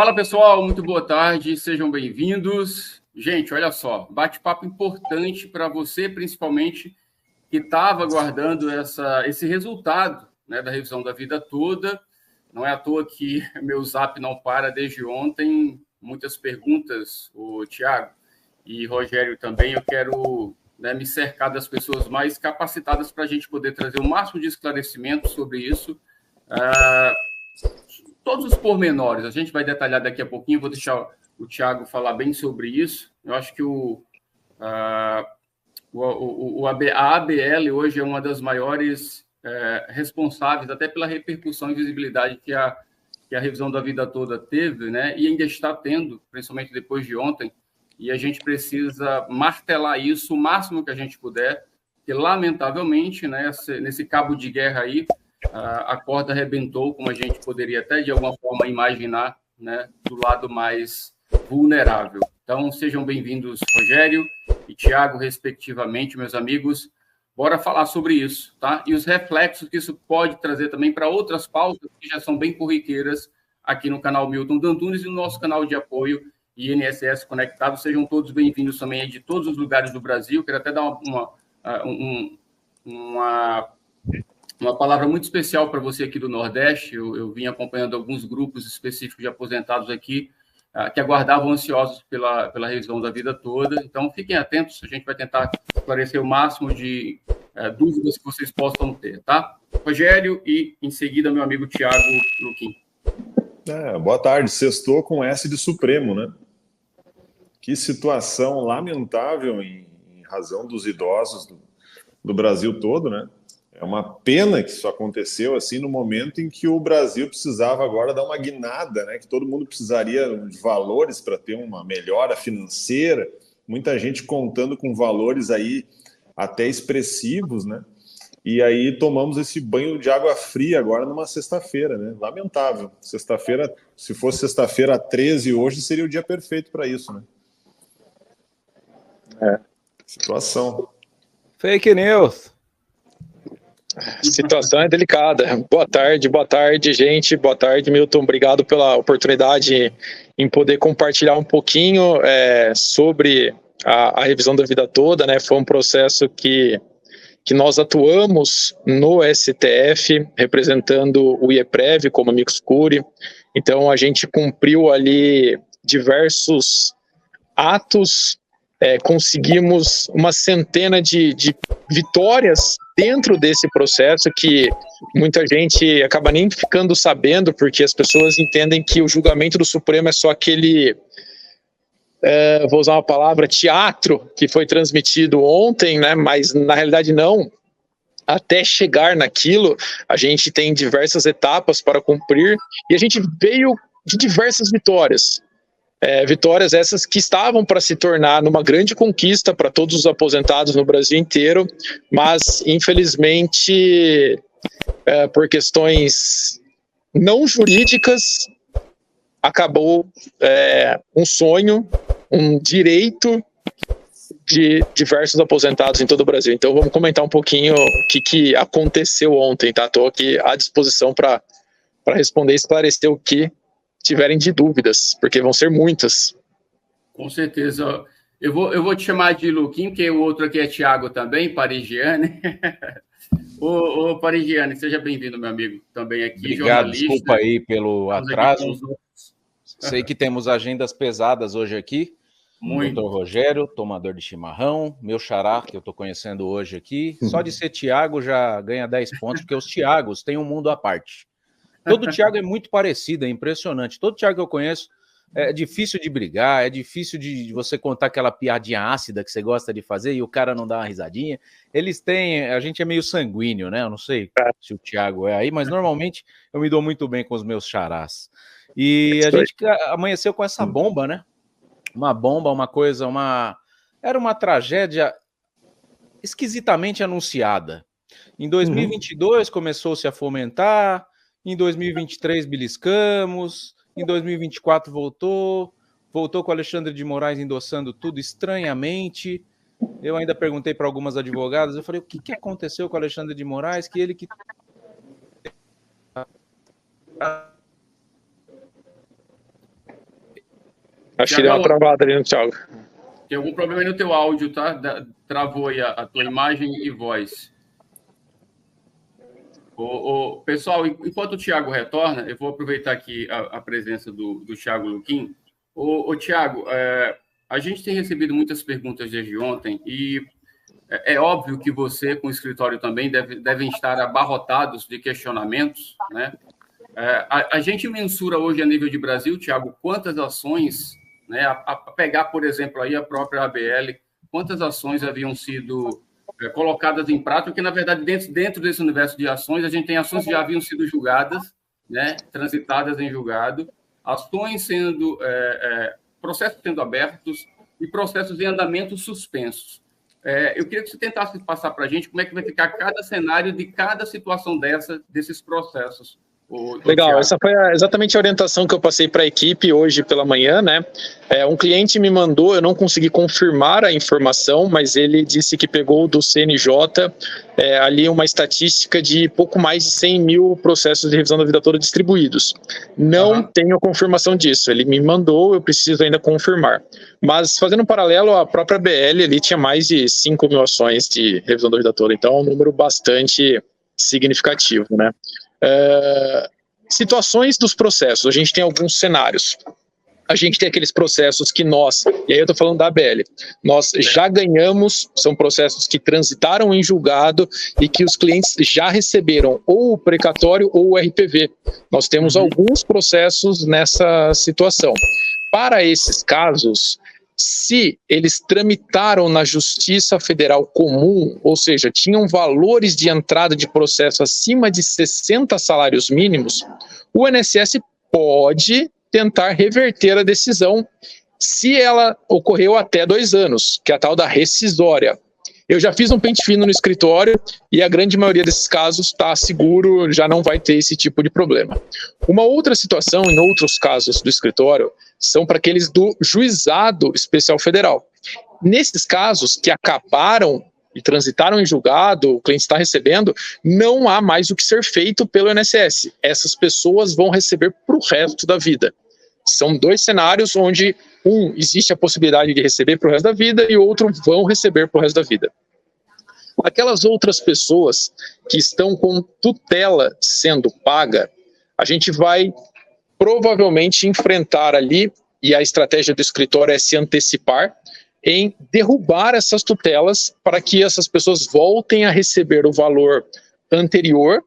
Fala, pessoal, muito boa tarde, sejam bem-vindos. Gente, olha só, bate-papo importante para você, principalmente, que estava aguardando esse resultado, né, da revisão da vida toda. Não é à toa que meu zap não para desde ontem, muitas perguntas, o Tiago e Rogério também. Eu quero, né, me cercar das pessoas mais capacitadas para a gente poder trazer o máximo de esclarecimento sobre isso. Todos os pormenores, a gente vai detalhar daqui a pouquinho, vou deixar o Tiago falar bem sobre isso. Eu acho que a ABL hoje é uma das maiores responsáveis, até pela repercussão e visibilidade que a revisão da vida toda teve, né? E ainda está tendo, principalmente depois de ontem, e a gente precisa martelar isso o máximo que a gente puder, porque, lamentavelmente, né, nesse cabo de guerra aí, a corda arrebentou, como a gente poderia até, de alguma forma, imaginar, né, do lado mais vulnerável. Então, sejam bem-vindos, Rogério e Tiago, respectivamente, meus amigos. Bora falar sobre isso, tá? E os reflexos que isso pode trazer também para outras pautas que já são bem corriqueiras aqui no canal Milton D'Antunes e no nosso canal de apoio INSS Conectado. Sejam todos bem-vindos também de todos os lugares do Brasil. Quero até dar uma palavra muito especial para você aqui do Nordeste. Eu vim acompanhando alguns grupos específicos de aposentados aqui que aguardavam ansiosos pela revisão da vida toda. Então, fiquem atentos, a gente vai tentar esclarecer o máximo de dúvidas que vocês possam ter, tá? Rogério e, em seguida, meu amigo Tiago Luquim. Boa tarde. Sextou com S de Supremo, né? Que situação lamentável em razão dos idosos do Brasil todo, né? É uma pena que isso aconteceu assim no momento em que o Brasil precisava agora dar uma guinada, né? Que todo mundo precisaria de valores para ter uma melhora financeira. Muita gente contando com valores aí até expressivos, né? E aí tomamos esse banho de água fria agora numa sexta-feira, né? Lamentável. Sexta-feira, se fosse sexta-feira 13 hoje, seria o dia perfeito para isso, né? Situação. Fake news. A situação é delicada. Boa tarde, gente. Boa tarde, Milton. Obrigado pela oportunidade em poder compartilhar um pouquinho sobre a revisão da vida toda, né? Foi um processo que nós atuamos no STF, representando o IEPREV como amicus curiae. Então, a gente cumpriu ali diversos atos, conseguimos uma centena de vitórias dentro desse processo que muita gente acaba nem ficando sabendo, porque as pessoas entendem que o julgamento do Supremo é só aquele, vou usar uma palavra, teatro, que foi transmitido ontem, né? Mas na realidade não. Até chegar naquilo, a gente tem diversas etapas para cumprir e a gente veio de diversas vitórias. Vitórias essas que estavam para se tornar numa grande conquista para todos os aposentados no Brasil inteiro, mas infelizmente por questões não jurídicas acabou um sonho, um direito de diversos aposentados em todo o Brasil. Então vamos comentar um pouquinho o que aconteceu ontem, tá? Estou aqui à disposição para responder e esclarecer o que tiverem de dúvidas, porque vão ser muitas. Com certeza. Eu vou te chamar de Luquim, porque o outro aqui é Tiago também, Parigiani. Ô Parigiani, seja bem-vindo, meu amigo, também aqui. Obrigado, jornalista. Desculpa aí pelo atraso. Sei que temos agendas pesadas hoje aqui. Muito. Doutor Rogério, tomador de chimarrão, meu xará, que eu estou conhecendo hoje aqui. Só de ser Tiago já ganha 10 pontos, porque os Tiagos têm um mundo à parte. Todo Thiago é muito parecido, é impressionante. Todo Thiago que eu conheço é difícil de brigar, é difícil de você contar aquela piadinha ácida que você gosta de fazer e o cara não dá uma risadinha. Eles têm... A gente é meio sanguíneo, né? Eu não sei se o Thiago é aí, mas normalmente eu me dou muito bem com os meus xarás. E a gente amanheceu com essa bomba, né? Uma bomba, uma coisa, Era uma tragédia esquisitamente anunciada. Em 2022 começou-se a fomentar... Em 2023 beliscamos, em 2024 voltou com o Alexandre de Moraes endossando tudo estranhamente. Eu ainda perguntei para algumas advogadas, eu falei, o que aconteceu com o Alexandre de Moraes, que ele que... Acho que deu uma travada ali no Thiago. Tem algum problema aí no teu áudio, tá? Travou aí a tua imagem e voz. Pessoal, enquanto o Thiago retorna, eu vou aproveitar aqui a presença do Thiago Luquim. Thiago, a gente tem recebido muitas perguntas desde ontem e é óbvio que você, com o escritório também, devem estar abarrotados de questionamentos, né? A gente mensura hoje a nível de Brasil, Thiago, quantas ações, né, a pegar, por exemplo, aí a própria ABL, quantas ações haviam sido colocadas em prática, porque, na verdade, dentro desse universo de ações, a gente tem ações que já haviam sido julgadas, né, transitadas em julgado, ações sendo, processos sendo abertos e processos em andamento suspensos. Eu queria que você tentasse passar para a gente como é que vai ficar cada cenário de cada situação desses processos. Legal, essa foi exatamente a orientação que eu passei para a equipe hoje pela manhã, né? Um cliente me mandou, eu não consegui confirmar a informação, mas ele disse que pegou do CNJ ali uma estatística de pouco mais de 100 mil processos de revisão da vida toda distribuídos. Não tenho confirmação disso, ele me mandou, eu preciso ainda confirmar. Mas fazendo um paralelo, a própria BL ali tinha mais de 5 mil ações de revisão da vida toda, então é um número bastante significativo, né? Situações dos processos, a gente tem alguns cenários. A gente tem aqueles processos que nós, e aí eu estou falando da ABL, nós já ganhamos, são processos que transitaram em julgado e que os clientes já receberam ou o precatório ou o RPV. Nós temos alguns processos nessa situação. Para esses casos, se eles tramitaram na Justiça Federal Comum, ou seja, tinham valores de entrada de processo acima de 60 salários mínimos, o INSS pode tentar reverter a decisão se ela ocorreu até 2 anos, que é a tal da rescisória. Eu já fiz um pente fino no escritório e a grande maioria desses casos está seguro, já não vai ter esse tipo de problema. Uma outra situação, em outros casos do escritório, são para aqueles do Juizado Especial Federal. Nesses casos que acabaram e transitaram em julgado, o cliente está recebendo, não há mais o que ser feito pelo INSS. Essas pessoas vão receber para o resto da vida. São 2 cenários onde existe a possibilidade de receber para o resto da vida e outro vão receber para o resto da vida. Aquelas outras pessoas que estão com tutela sendo paga, a gente vai provavelmente enfrentar ali, e a estratégia do escritório é se antecipar, em derrubar essas tutelas para que essas pessoas voltem a receber o valor anterior,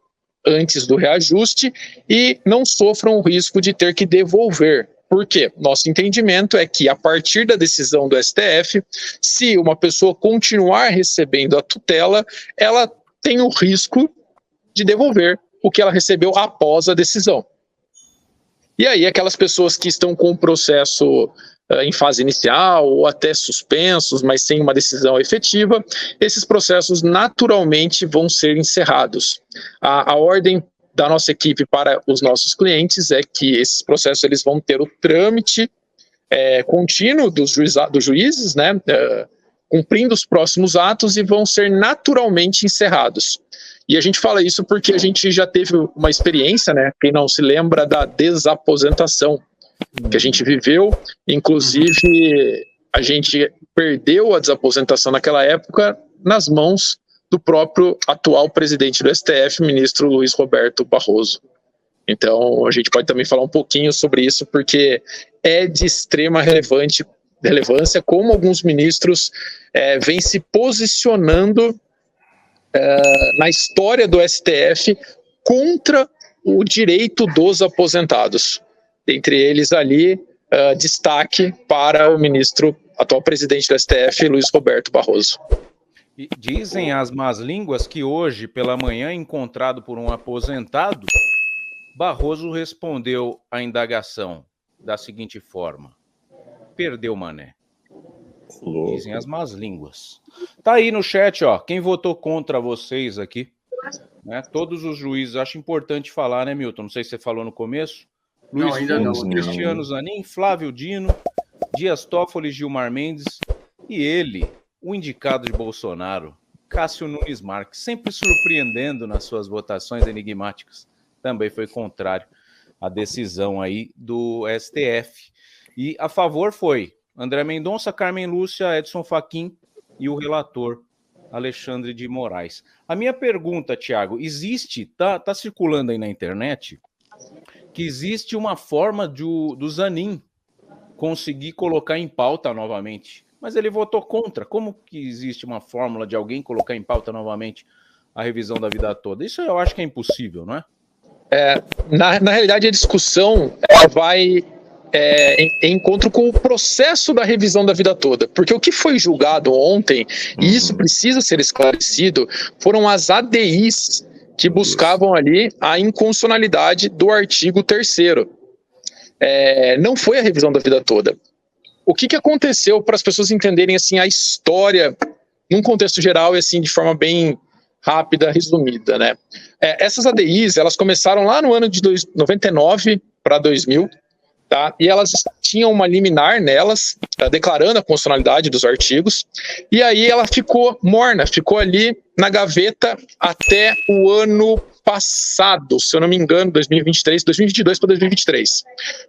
antes do reajuste, e não sofram o risco de ter que devolver. Por quê? Nosso entendimento é que, a partir da decisão do STF, se uma pessoa continuar recebendo a tutela, ela tem o risco de devolver o que ela recebeu após a decisão. E aí, aquelas pessoas que estão com o processo em fase inicial ou até suspensos, mas sem uma decisão efetiva, esses processos naturalmente vão ser encerrados. A ordem da nossa equipe para os nossos clientes é que esses processos eles vão ter o trâmite contínuo dos juízes, né, cumprindo os próximos atos e vão ser naturalmente encerrados. E a gente fala isso porque a gente já teve uma experiência, né, quem não se lembra da desaposentação que a gente viveu, inclusive a gente perdeu a desaposentação naquela época nas mãos do próprio atual presidente do STF, ministro Luiz Roberto Barroso. Então, a gente pode também falar um pouquinho sobre isso, porque é de extrema relevância como alguns ministros vêm se posicionando na história do STF contra o direito dos aposentados. Entre eles ali, destaque para o ministro, atual presidente do STF, Luiz Roberto Barroso. E dizem as más línguas que hoje, pela manhã, encontrado por um aposentado, Barroso respondeu à indagação da seguinte forma: perdeu mané. Dizem as más línguas. Tá aí no chat, ó, quem votou contra vocês aqui, né? Todos os juízes, acho importante falar, né, Milton? Não sei se você falou no começo. Luiz Fux, Cristiano Zanin, Flávio Dino, Dias Toffoli, Gilmar Mendes e ele, o indicado de Bolsonaro, Cássio Nunes Marques, sempre surpreendendo nas suas votações enigmáticas. Também foi contrário à decisão aí do STF. E a favor foi André Mendonça, Carmen Lúcia, Edson Fachin e o relator Alexandre de Moraes. A minha pergunta, Tiago, tá circulando aí na internet que existe uma forma do Zanin conseguir colocar em pauta novamente, mas ele votou contra. Como que existe uma fórmula de alguém colocar em pauta novamente a revisão da vida toda? Isso eu acho que é impossível, não é? Na realidade, a discussão vai em encontro com o processo da revisão da vida toda, porque o que foi julgado ontem, e isso precisa ser esclarecido, foram as ADIs que buscavam ali a inconstitucionalidade do artigo 3º. Não foi a revisão da vida toda. O que aconteceu, para as pessoas entenderem assim a história num contexto geral e assim de forma bem rápida, resumida, né? Essas ADIs, elas começaram lá no ano de 99 para 2000, tá? E elas tinham uma liminar nelas, declarando a constitucionalidade dos artigos, e aí ela ficou morna, ficou ali na gaveta até o ano passado, se eu não me engano, 2022 para 2023.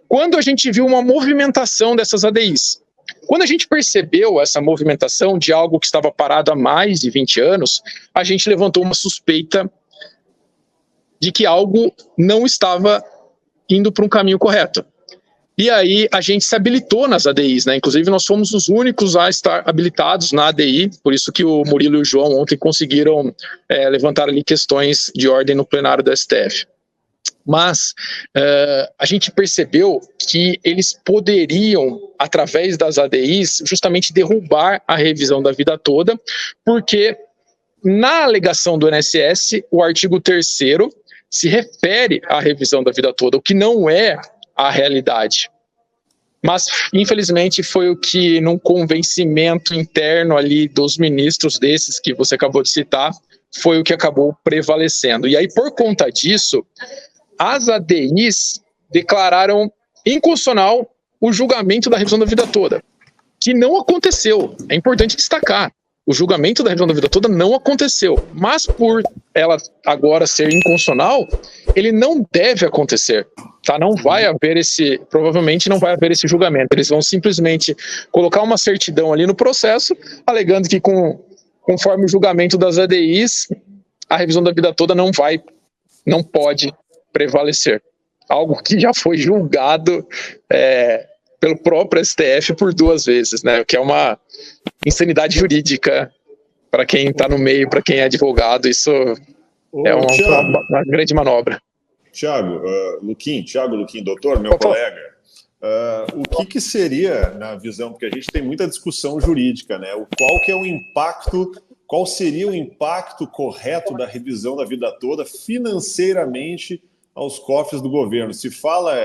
Quando a gente viu uma movimentação dessas ADIs, quando a gente percebeu essa movimentação de algo que estava parado há mais de 20 anos, a gente levantou uma suspeita de que algo não estava indo para um caminho correto. E aí a gente se habilitou nas ADIs, né? Inclusive nós fomos os únicos a estar habilitados na ADI, por isso que o Murilo e o João ontem conseguiram levantar ali questões de ordem no plenário do STF. Mas a gente percebeu que eles poderiam, através das ADIs, justamente derrubar a revisão da vida toda, porque na alegação do INSS, o artigo 3º se refere à revisão da vida toda, o que não é a realidade. Mas, infelizmente, foi o que, num convencimento interno ali dos ministros desses que você acabou de citar, foi o que acabou prevalecendo. E aí, por conta disso, as ADIs declararam inconstitucional o julgamento da revisão da vida toda, que não aconteceu. É importante destacar. O julgamento da revisão da vida toda não aconteceu, mas por ela agora ser inconstitucional, ele não deve acontecer, tá? Não vai haver provavelmente não vai haver esse julgamento. Eles vão simplesmente colocar uma certidão ali no processo, alegando que conforme o julgamento das ADIs, a revisão da vida toda não pode prevalecer. Algo que já foi julgado pelo próprio STF por 2 vezes, né? O que é uma insanidade jurídica para quem está no meio, para quem é advogado. Isso é uma grande manobra. Tiago Luquim, doutor, meu colega, o que seria, na visão, porque a gente tem muita discussão jurídica, né? Qual seria o impacto correto da revisão da vida toda financeiramente aos cofres do governo? Se fala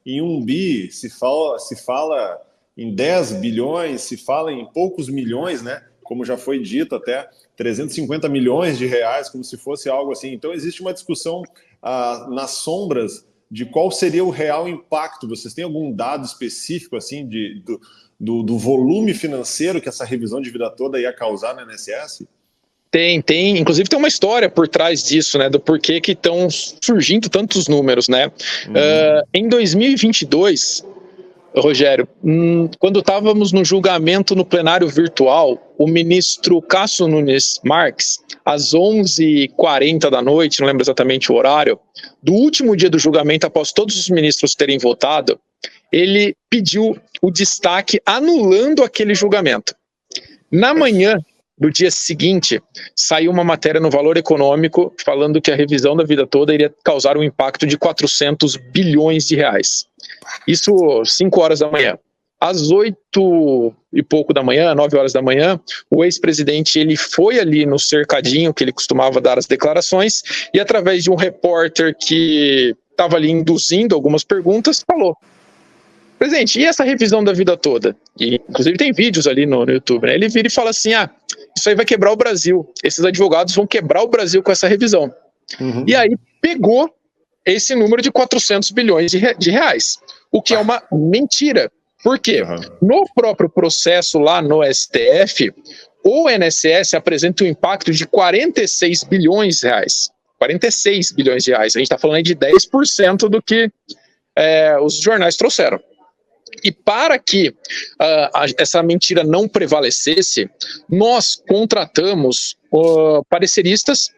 em 1 bi, se fala em 10 bilhões, se fala em poucos milhões, né? Como já foi dito, até 350 milhões de reais, como se fosse algo assim. Então, existe uma discussão nas sombras de qual seria o real impacto. Vocês têm algum dado específico assim do volume financeiro que essa revisão de vida toda ia causar no INSS? Tem. Inclusive tem uma história por trás disso, né? Do porquê que estão surgindo tantos números, né? Em 2022... Rogério, quando estávamos no julgamento no plenário virtual, o ministro Cássio Nunes Marques, às 11h40 da noite, não lembro exatamente o horário, do último dia do julgamento, após todos os ministros terem votado, ele pediu o destaque anulando aquele julgamento. Na manhã do dia seguinte, saiu uma matéria no Valor Econômico falando que a revisão da vida toda iria causar um impacto de 400 bilhões de reais. Isso 5 horas da manhã. Às 8 e pouco da manhã, 9 horas da manhã, o ex-presidente ele foi ali no cercadinho que ele costumava dar as declarações e através de um repórter que estava ali induzindo algumas perguntas, falou: presidente, e essa revisão da vida toda? E, inclusive tem vídeos ali no YouTube, né? Ele vira e fala assim: isso aí vai quebrar o Brasil. Esses advogados vão quebrar o Brasil com essa revisão. E aí pegou esse número de 400 bilhões de reais, o que é uma mentira. Por quê? No próprio processo lá no STF, o INSS apresenta um impacto de 46 bilhões de reais. 46 bilhões de reais. A gente está falando aí de 10% do que os jornais trouxeram. E para que essa mentira não prevalecesse, nós contratamos pareceristas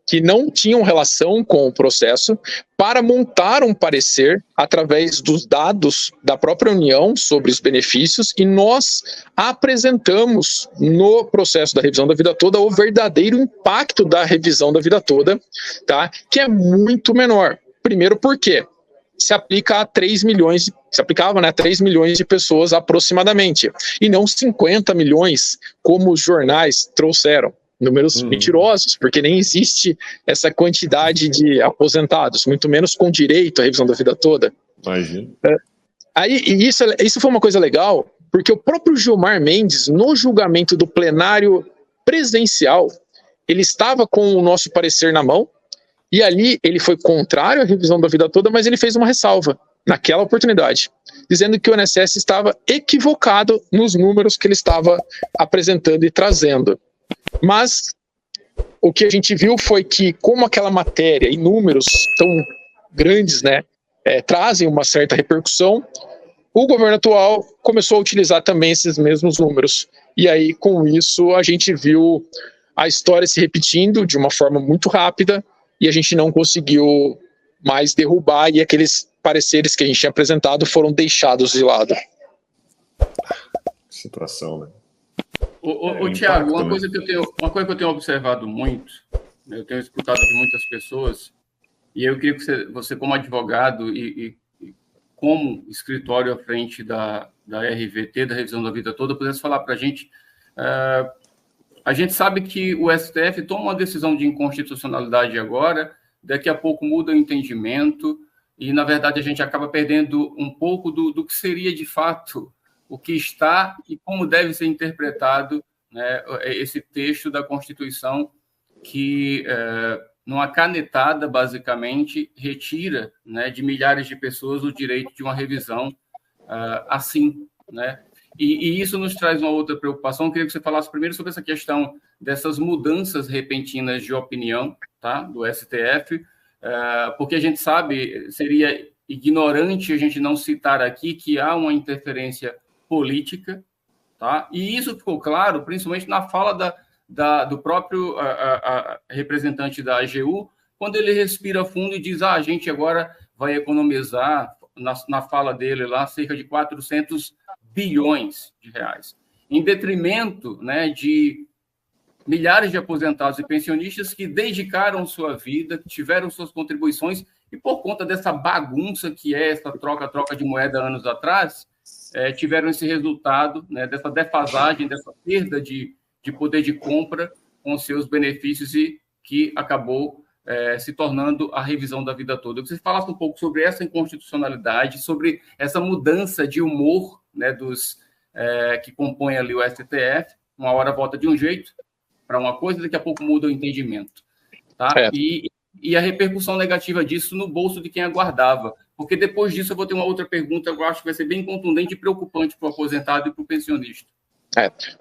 que não tinham relação com o processo para montar um parecer através dos dados da própria União sobre os benefícios, e nós apresentamos no processo da revisão da vida toda o verdadeiro impacto da revisão da vida toda, tá? Que é muito menor. Primeiro porque se aplica a 3 milhões, se aplicava, né, a 3 milhões de pessoas aproximadamente, e não 50 milhões como os jornais trouxeram. Números mentirosos, porque nem existe essa quantidade de aposentados, muito menos com direito à revisão da vida toda. Imagina. E isso foi uma coisa legal, porque o próprio Gilmar Mendes, no julgamento do plenário presencial, ele estava com o nosso parecer na mão, e ali ele foi contrário à revisão da vida toda, mas ele fez uma ressalva naquela oportunidade, dizendo que o INSS estava equivocado nos números que ele estava apresentando e trazendo. Mas o que a gente viu foi que, como aquela matéria e números tão grandes, né, trazem uma certa repercussão, o governo atual começou a utilizar também esses mesmos números. E aí, com isso, a gente viu a história se repetindo de uma forma muito rápida, e a gente não conseguiu mais derrubar, e aqueles pareceres que a gente tinha apresentado foram deixados de lado. Situação, né? Tiago, uma coisa que eu tenho observado muito, né, eu tenho escutado de muitas pessoas, e eu queria que você como advogado e como escritório à frente da RVT, da Revisão da Vida Toda, pudesse falar para a gente. A gente sabe que o STF toma uma decisão de inconstitucionalidade agora, daqui a pouco muda o entendimento, e, na verdade, a gente acaba perdendo um pouco do que seria, de fato, o que está e como deve ser interpretado, né, esse texto da Constituição que, numa canetada, basicamente, retira, né, de milhares de pessoas o direito de uma revisão assim, né? E isso nos traz uma outra preocupação. Eu queria que você falasse primeiro sobre essa questão dessas mudanças repentinas de opinião, tá, do STF, porque a gente sabe, seria ignorante a gente não citar aqui que há uma interferência política, tá? E isso ficou claro, principalmente na fala do próprio representante da AGU, quando ele respira fundo e diz: a gente agora vai economizar, na fala dele lá, cerca de 400 bilhões de reais, em detrimento, né, de milhares de aposentados e pensionistas que dedicaram sua vida, que tiveram suas contribuições, e por conta dessa bagunça que é essa troca de moeda anos atrás, tiveram esse resultado, né, dessa defasagem, dessa perda de poder de compra com seus benefícios, e que acabou se tornando a revisão da vida toda. Eu queria que você falasse um pouco sobre essa inconstitucionalidade, sobre essa mudança de humor, né, dos que compõem ali o STF. Uma hora vota de um jeito para uma coisa, daqui a pouco muda o entendimento. Tá? E a repercussão negativa disso no bolso de quem aguardava. Porque depois disso eu vou ter uma outra pergunta, eu acho que vai ser bem contundente e preocupante para o aposentado e para o pensionista.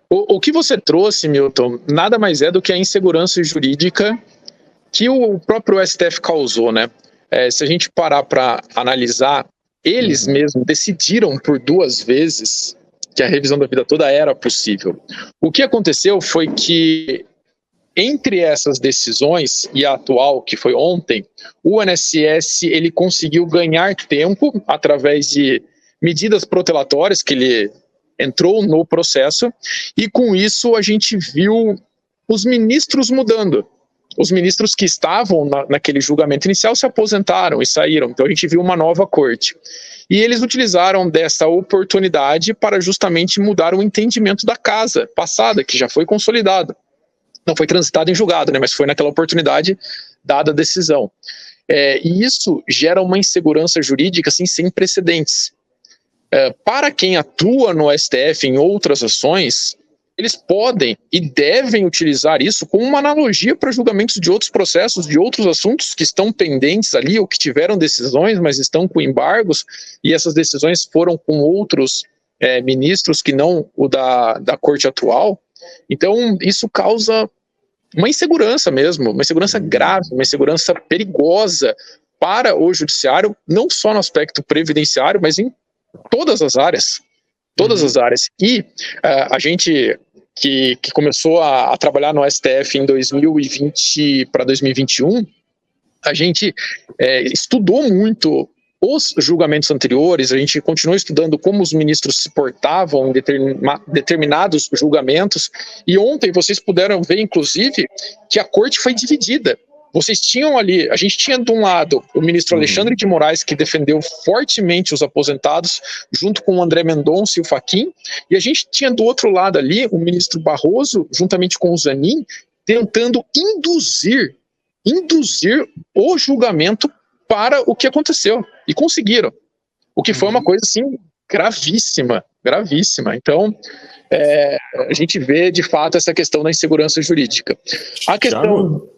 O que você trouxe, Milton, nada mais é do que a insegurança jurídica que o próprio STF causou, né? Se a gente parar para analisar, eles mesmos decidiram por 2 vezes que a revisão da vida toda era possível. O que aconteceu foi que, entre essas decisões e a atual, que foi ontem, o INSS ele conseguiu ganhar tempo através de medidas protelatórias que ele entrou no processo, e com isso a gente viu os ministros mudando. Os ministros que estavam naquele julgamento inicial se aposentaram e saíram, então a gente viu uma nova corte. E eles utilizaram dessa oportunidade para justamente mudar o entendimento da casa passada, que já foi consolidado. Não foi transitado em julgado, né, mas foi naquela oportunidade dada a decisão. E isso gera uma insegurança jurídica assim, sem precedentes. Para quem atua no STF em outras ações, eles podem e devem utilizar isso como uma analogia para julgamentos de outros processos, de outros assuntos que estão pendentes ali, ou que tiveram decisões, mas estão com embargos, e essas decisões foram com outros ministros que não o da corte atual. Então, isso causa uma insegurança mesmo, uma insegurança grave, uma insegurança perigosa para o judiciário, não só no aspecto previdenciário, mas em todas as áreas. Todas as áreas. E a gente que começou a trabalhar no STF em 2020 para 2021, a gente estudou muito os julgamentos anteriores, a gente continuou estudando como os ministros se portavam em determinados julgamentos, e ontem vocês puderam ver, inclusive, que a corte foi dividida. Vocês tinham ali, a gente tinha de um lado o ministro Alexandre de Moraes, que defendeu fortemente os aposentados, junto com o André Mendonça e o Fachin, e a gente tinha do outro lado ali o ministro Barroso, juntamente com o Zanin, tentando induzir o julgamento para o que aconteceu, e conseguiram, o que foi uma coisa assim gravíssima. Então a gente vê de fato essa questão da insegurança jurídica. A questão... Thiago,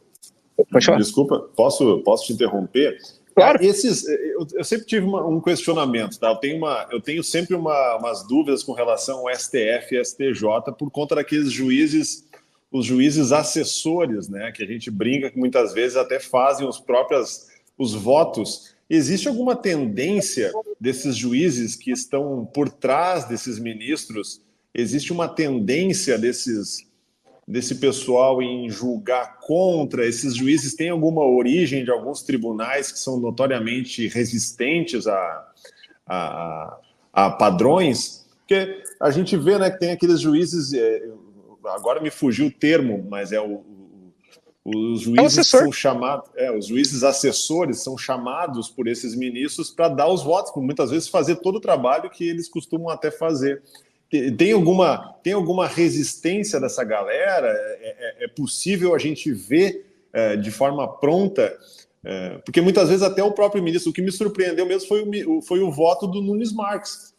pode falar. Desculpa, posso te interromper? Claro. Eu sempre tive um questionamento, tá? Eu tenho sempre umas dúvidas com relação ao STF e STJ por conta daqueles juízes, os juízes assessores, né? Que a gente brinca que muitas vezes até fazem os votos. Existe alguma tendência desses juízes que estão por trás desses ministros? Existe uma tendência desse pessoal em julgar contra? Esses juízes têm alguma origem de alguns tribunais que são notoriamente resistentes a padrões? Porque a gente vê, né, que tem aqueles juízes, agora me fugiu o termo, mas os juízes são chamados, os juízes assessores são chamados por esses ministros para dar os votos, por muitas vezes fazer todo o trabalho que eles costumam até fazer. Tem alguma resistência dessa galera? É possível a gente ver de forma pronta? Porque muitas vezes até o próprio ministro, o que me surpreendeu mesmo foi o voto do Nunes Marques,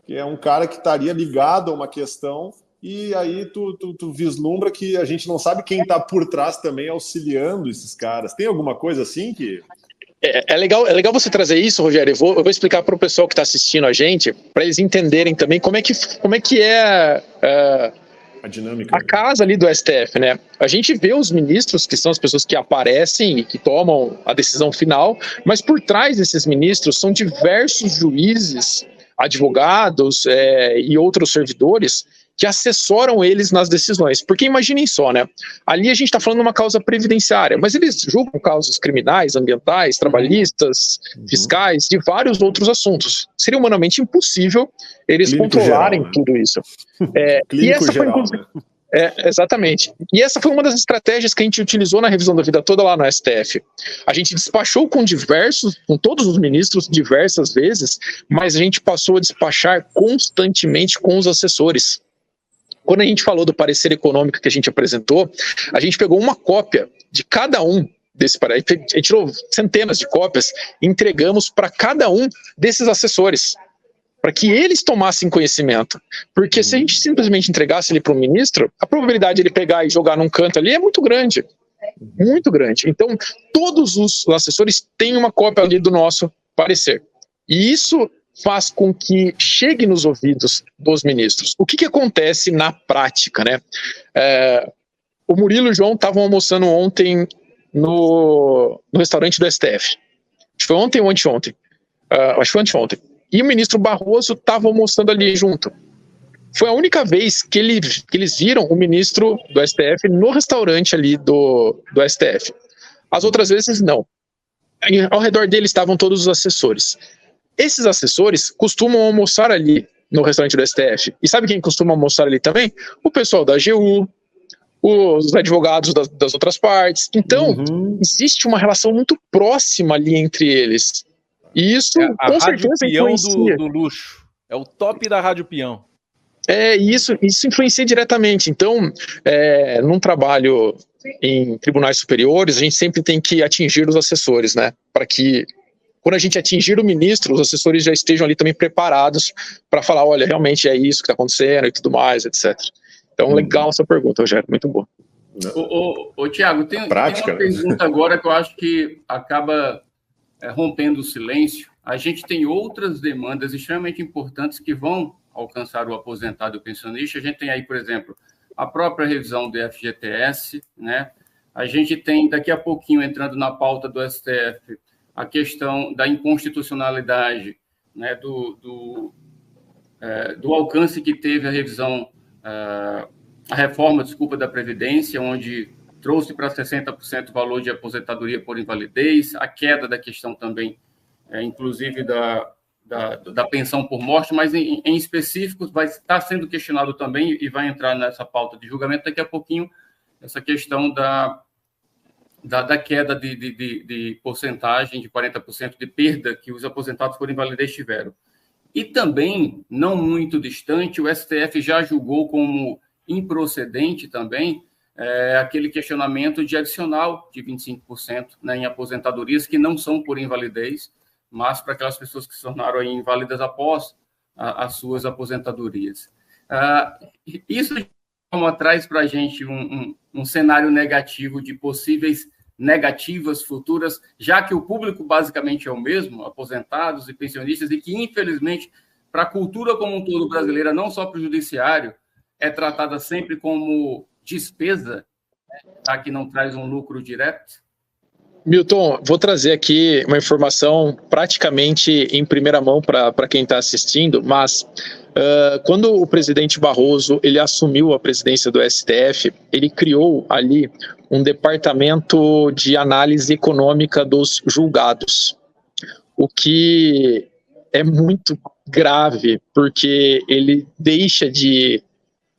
que é um cara que estaria ligado a uma questão, e aí tu vislumbra que a gente não sabe quem está por trás também auxiliando esses caras. Tem alguma coisa assim que... É legal você trazer isso, Rogério. Eu vou explicar para o pessoal que está assistindo a gente, para eles entenderem também como é que é a dinâmica, a casa ali do STF, né? A gente vê os ministros, que são as pessoas que aparecem e que tomam a decisão final, mas por trás desses ministros são diversos juízes, advogados e outros servidores que assessoram eles nas decisões. Porque imaginem só, né? Ali a gente está falando de uma causa previdenciária, mas eles julgam causas criminais, ambientais, trabalhistas, fiscais, de vários outros assuntos. Seria humanamente impossível eles clínico controlarem geral, né? Tudo isso. E essa geral, foi, né? Exatamente. E essa foi uma das estratégias que a gente utilizou na revisão da vida toda lá no STF. A gente despachou com todos os ministros diversas vezes, mas a gente passou a despachar constantemente com os assessores. Quando a gente falou do parecer econômico que a gente apresentou, a gente pegou uma cópia de cada um desse parecer, a gente tirou centenas de cópias e entregamos para cada um desses assessores, para que eles tomassem conhecimento. Porque se a gente simplesmente entregasse ele para o ministro, a probabilidade de ele pegar e jogar num canto ali é muito grande. Muito grande. Então, todos os assessores têm uma cópia ali do nosso parecer. E isso faz com que chegue nos ouvidos dos ministros. O que acontece na prática, né? O Murilo e o João estavam almoçando ontem no restaurante do STF. Acho que foi ontem ou anteontem. Acho que foi anteontem. E o ministro Barroso estava almoçando ali junto. Foi a única vez que eles viram o ministro do STF no restaurante ali do STF. As outras vezes, não. Ao redor dele estavam todos os assessores. Esses assessores costumam almoçar ali no restaurante do STF. E sabe quem costuma almoçar ali também? O pessoal da AGU, os advogados das outras partes. Então, existe uma relação muito próxima ali entre eles. E isso, com certeza, influencia. Do luxo. É o top da Rádio Peão. Isso influencia diretamente. Então, num trabalho em tribunais superiores, a gente sempre tem que atingir os assessores, né? Para que, quando a gente atingir o ministro, os assessores já estejam ali também preparados para falar, olha, realmente é isso que está acontecendo e tudo mais, etc. Então, legal essa pergunta, Rogério, muito boa. Tiago, tem uma pergunta agora que eu acho que acaba rompendo o silêncio. A gente tem outras demandas extremamente importantes que vão alcançar o aposentado e o pensionista. A gente tem aí, por exemplo, a própria revisão do FGTS, né? A gente tem, daqui a pouquinho, entrando na pauta do STF, a questão da inconstitucionalidade, né, do alcance que teve a revisão, a reforma, desculpa, da Previdência, onde trouxe para 60% o valor de aposentadoria por invalidez, a queda da questão também, inclusive, da pensão por morte, mas, em específico, vai estar sendo questionado também, e vai entrar nessa pauta de julgamento daqui a pouquinho, essa questão da queda de porcentagem de 40% de perda que os aposentados por invalidez tiveram. E também, não muito distante, o STF já julgou como improcedente também aquele questionamento de adicional de 25%, né, em aposentadorias que não são por invalidez, mas para aquelas pessoas que se tornaram aí inválidas após as suas aposentadorias. Isso traz para a gente um cenário negativo de possíveis negativas futuras, já que o público basicamente é o mesmo, aposentados e pensionistas, e que, infelizmente, para a cultura como um todo brasileira, não só para o judiciário, é tratada sempre como despesa, tá, que não traz um lucro direto. Milton, vou trazer aqui uma informação praticamente em primeira mão para quem está assistindo, mas quando o presidente Barroso ele assumiu a presidência do STF, ele criou ali um departamento de análise econômica dos julgados, o que é muito grave, porque ele deixa de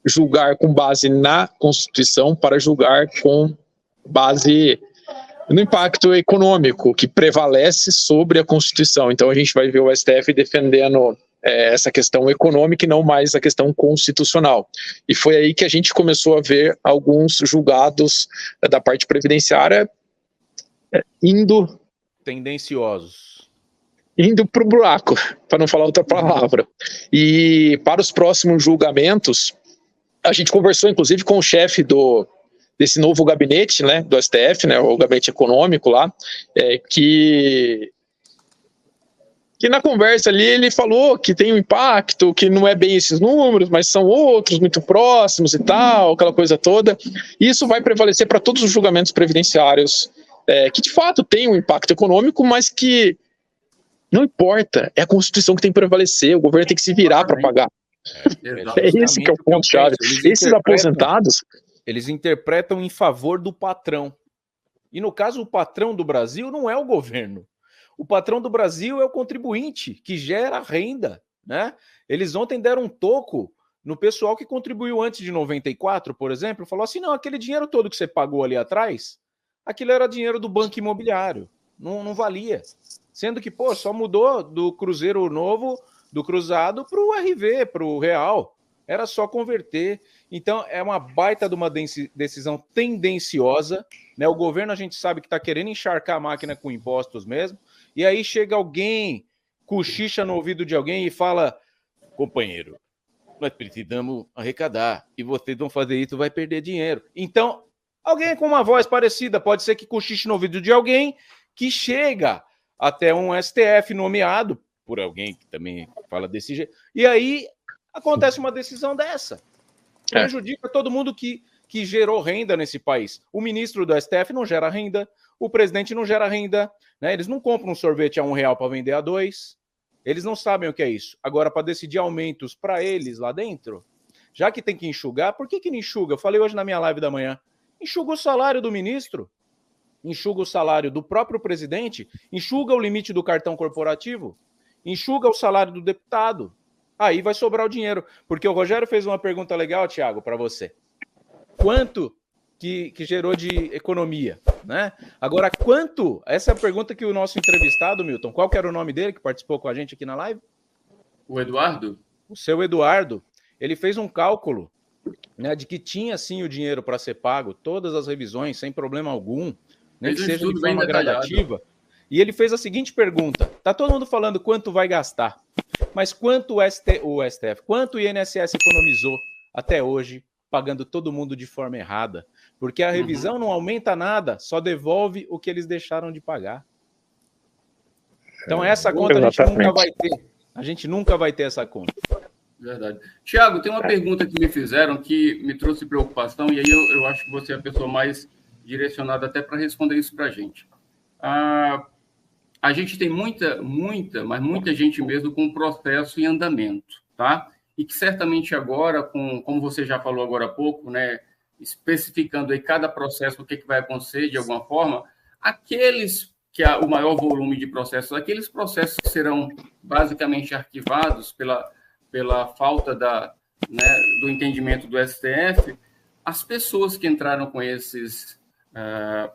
julgar com base na Constituição para julgar com base no impacto econômico que prevalece sobre a Constituição. Então a gente vai ver o STF defendendo essa questão econômica e não mais a questão constitucional. E foi aí que a gente começou a ver alguns julgados da parte previdenciária indo... tendenciosos. Indo para o buraco, para não falar outra palavra. E para os próximos julgamentos, a gente conversou inclusive com o chefe desse novo gabinete, né, do STF, né, o gabinete econômico lá, que na conversa ali ele falou que tem um impacto, que não é bem esses números, mas são outros muito próximos e tal, aquela coisa toda. E isso vai prevalecer para todos os julgamentos previdenciários, que de fato tem um impacto econômico, mas que não importa, é a Constituição que tem que prevalecer, o governo tem que se virar para pagar. É esse que é o ponto-chave. Esses aposentados... Eles interpretam em favor do patrão. E no caso, o patrão do Brasil não é o governo. O patrão do Brasil é o contribuinte, que gera renda, né? Eles ontem deram um toco no pessoal que contribuiu antes de 94, por exemplo, falou assim, não, aquele dinheiro todo que você pagou ali atrás, aquilo era dinheiro do Banco Imobiliário, não valia. Sendo que, só mudou do Cruzeiro Novo, do Cruzado, para o RV, para o Real. Era só converter. Então, é uma baita de uma decisão tendenciosa, né? O governo, a gente sabe que está querendo encharcar a máquina com impostos mesmo, e aí chega alguém, cochicha no ouvido de alguém e fala, companheiro, nós precisamos arrecadar, e vocês vão fazer isso, vai perder dinheiro. Então, alguém com uma voz parecida, pode ser que cochiche no ouvido de alguém que chega até um STF nomeado por alguém que também fala desse jeito, e aí acontece uma decisão dessa. Prejudica todo mundo que gerou renda nesse país. O ministro do STF não gera renda, o presidente não gera renda, né? Eles não compram um sorvete a R$1 para vender a R$2. Eles não sabem o que é isso. Agora, para decidir aumentos para eles lá dentro, já que tem que enxugar, por que não enxuga? Eu falei hoje na minha live da manhã. Enxuga o salário do ministro, enxuga o salário do próprio presidente, enxuga o limite do cartão corporativo, enxuga o salário do deputado. Aí vai sobrar o dinheiro. Porque o Rogério fez uma pergunta legal, Thiago, para você. Quanto que gerou de economia, né? Agora, quanto... Essa é a pergunta que o nosso entrevistado, Milton, qual que era o nome dele que participou com a gente aqui na live? O Eduardo? O seu Eduardo. Ele fez um cálculo, né, de que tinha, sim, o dinheiro para ser pago, todas as revisões, sem problema algum, nem que seja de forma gradativa. E ele fez a seguinte pergunta. Tá todo mundo falando quanto vai gastar. Mas quanto o STF, quanto o INSS economizou até hoje, pagando todo mundo de forma errada? Porque a revisão não aumenta nada, só devolve o que eles deixaram de pagar. Então essa conta a gente nunca vai ter. A gente nunca vai ter essa conta. Verdade. Thiago, tem uma pergunta que me fizeram que me trouxe preocupação, e aí eu acho que você é a pessoa mais direcionada até para responder isso para a gente. a gente tem mas muita gente mesmo com o processo em andamento, tá? E que certamente agora, como você já falou agora há pouco, né, especificando aí cada processo, o que vai acontecer de alguma forma, aqueles que há o maior volume de processos, aqueles processos que serão basicamente arquivados pela falta do entendimento do STF, as pessoas que entraram com esses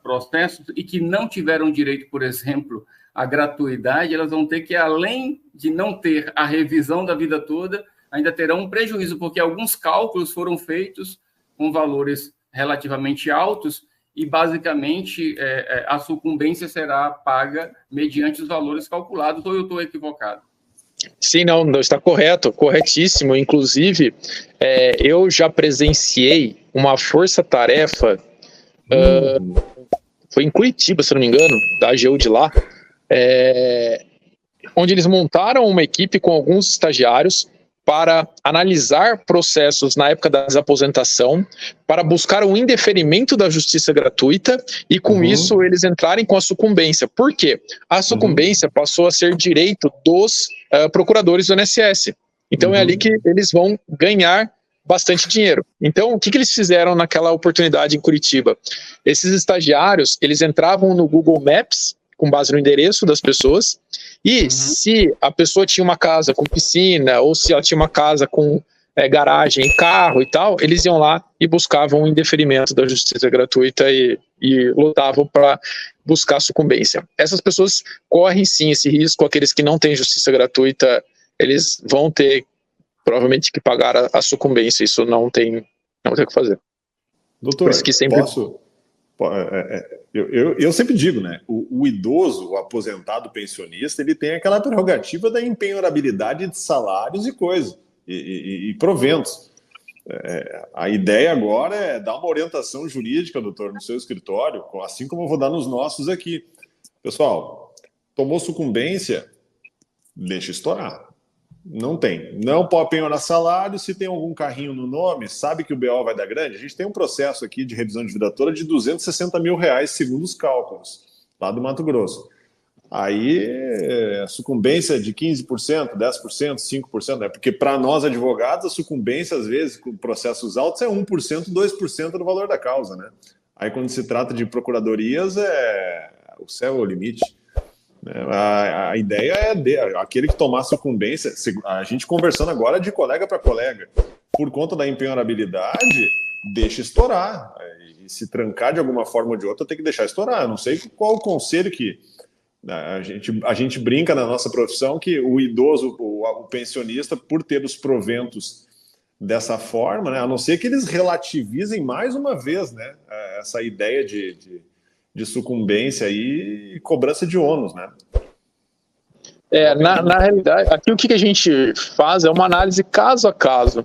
processos e que não tiveram direito, por exemplo, à gratuidade, elas vão ter que, além de não ter a revisão da vida toda, ainda terão um prejuízo, porque alguns cálculos foram feitos com valores relativamente altos e, basicamente, a sucumbência será paga mediante os valores calculados, ou eu estou equivocado? Sim, não, está correto, corretíssimo. Inclusive, eu já presenciei uma força-tarefa, foi em Curitiba, se não me engano, da AGU de lá, onde eles montaram uma equipe com alguns estagiários para analisar processos na época da desaposentação, para buscar um indeferimento da justiça gratuita e, com isso, eles entrarem com a sucumbência. Por quê? A sucumbência passou a ser direito dos procuradores do INSS. Então, é ali que eles vão ganhar bastante dinheiro. Então, o que eles fizeram naquela oportunidade em Curitiba? Esses estagiários, eles entravam no Google Maps, com base no endereço das pessoas, e se a pessoa tinha uma casa com piscina, ou se ela tinha uma casa com garagem, carro e tal, eles iam lá e buscavam o indeferimento da justiça gratuita e lutavam para buscar sucumbência. Essas pessoas correm sim esse risco, aqueles que não têm justiça gratuita, eles vão ter provavelmente que pagar a sucumbência, isso não tem o que fazer. Doutor, por isso que sempre... posso... Eu sempre digo, né? O idoso, o aposentado pensionista, ele tem aquela prerrogativa da empenhorabilidade de salários e coisas, e proventos. A ideia agora é dar uma orientação jurídica, doutor, no seu escritório, assim como eu vou dar nos nossos aqui. Pessoal, tomou sucumbência, deixa estourar. Não tem. Não pode penhorar salário. Se tem algum carrinho no nome, sabe que o BO vai dar grande? A gente tem um processo aqui de revisão de vida toda de R$260 mil, segundo os cálculos, lá do Mato Grosso. Aí, sucumbência de 15%, 10%, 5%, né? Porque para nós advogados, a sucumbência, às vezes, com processos altos, é 1%, 2% do valor da causa, né? Aí, quando se trata de procuradorias, o céu é o limite. A ideia é aquele que tomar sucumbência, a gente conversando agora de colega para colega, por conta da empenhorabilidade, deixa estourar. E se trancar de alguma forma ou de outra, tem que deixar estourar. Eu não sei qual o conselho que a gente brinca na nossa profissão, que o idoso, o pensionista, por ter os proventos dessa forma, né, a não ser que eles relativizem mais uma vez, né, essa ideia de sucumbência e cobrança de ônus, né? Na realidade, aqui o que a gente faz é uma análise caso a caso.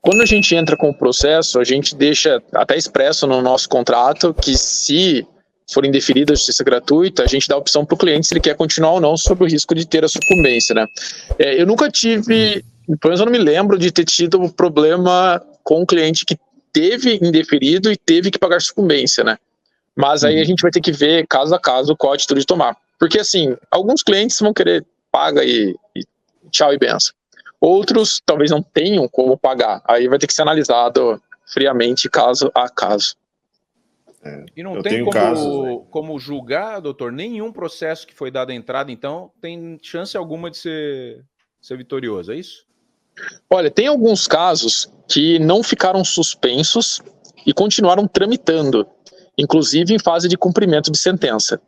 Quando a gente entra com o processo, a gente deixa até expresso no nosso contrato que, se for indeferida a justiça gratuita, a gente dá a opção para o cliente se ele quer continuar ou não, sob o risco de ter a sucumbência, né? Eu nunca tive, pelo menos eu não me lembro de ter tido um problema com um cliente que teve indeferido e teve que pagar sucumbência, né? Mas aí a gente vai ter que ver, caso a caso, qual a atitude de tomar. Porque, assim, alguns clientes vão querer paga e tchau e benção. Outros talvez não tenham como pagar. Aí vai ter que ser analisado friamente, caso a caso. E não tem como julgar, doutor, nenhum processo que foi dado à entrada, então, tem chance alguma de ser vitorioso, é isso? Olha, tem alguns casos que não ficaram suspensos e continuaram tramitando, inclusive em fase de cumprimento de sentença.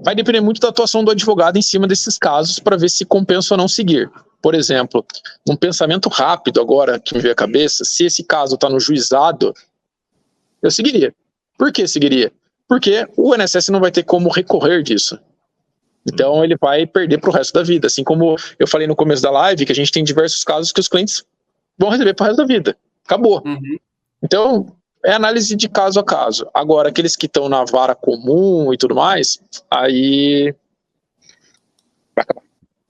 Vai depender muito da atuação do advogado em cima desses casos para ver se compensa ou não seguir. Por exemplo, um pensamento rápido agora que me veio à cabeça, se esse caso está no juizado, eu seguiria. Por que seguiria? Porque o INSS não vai ter como recorrer disso. Então ele vai perder para o resto da vida. Assim como eu falei no começo da live, que a gente tem diversos casos que os clientes vão receber para o resto da vida. Acabou. Então, é análise de caso a caso. Agora, aqueles que estão na vara comum e tudo mais, aí vai acabar.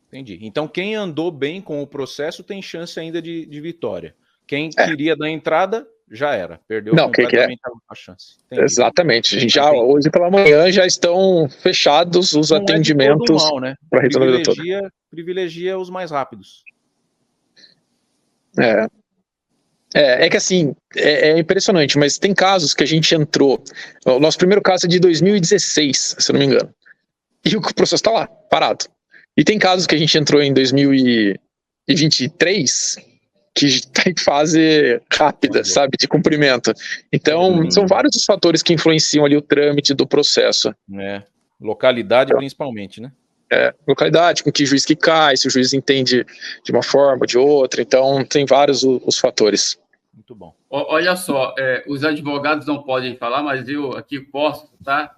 Entendi. Então, quem andou bem com o processo tem chance ainda de vitória. Quem queria dar entrada já era. Perdeu Não, completamente a chance. Entendi. Exatamente. A gente já, hoje pela manhã já estão fechados os Não atendimentos. É de todo mal, né? Para a revisão da vida toda. Privilegia os mais rápidos. É que assim, é impressionante, mas tem casos que a gente entrou. O nosso primeiro caso é de 2016, se eu não me engano. E o processo está lá, parado. E tem casos que a gente entrou em 2023 que está em fase rápida, sabe, de cumprimento. Então, são vários os fatores que influenciam ali o trâmite do processo. Localidade principalmente, né? Localidade, com que juiz que cai, se o juiz entende de uma forma ou de outra. Então, tem vários os fatores. Muito bom. Olha só, os advogados não podem falar, mas eu aqui posso, tá?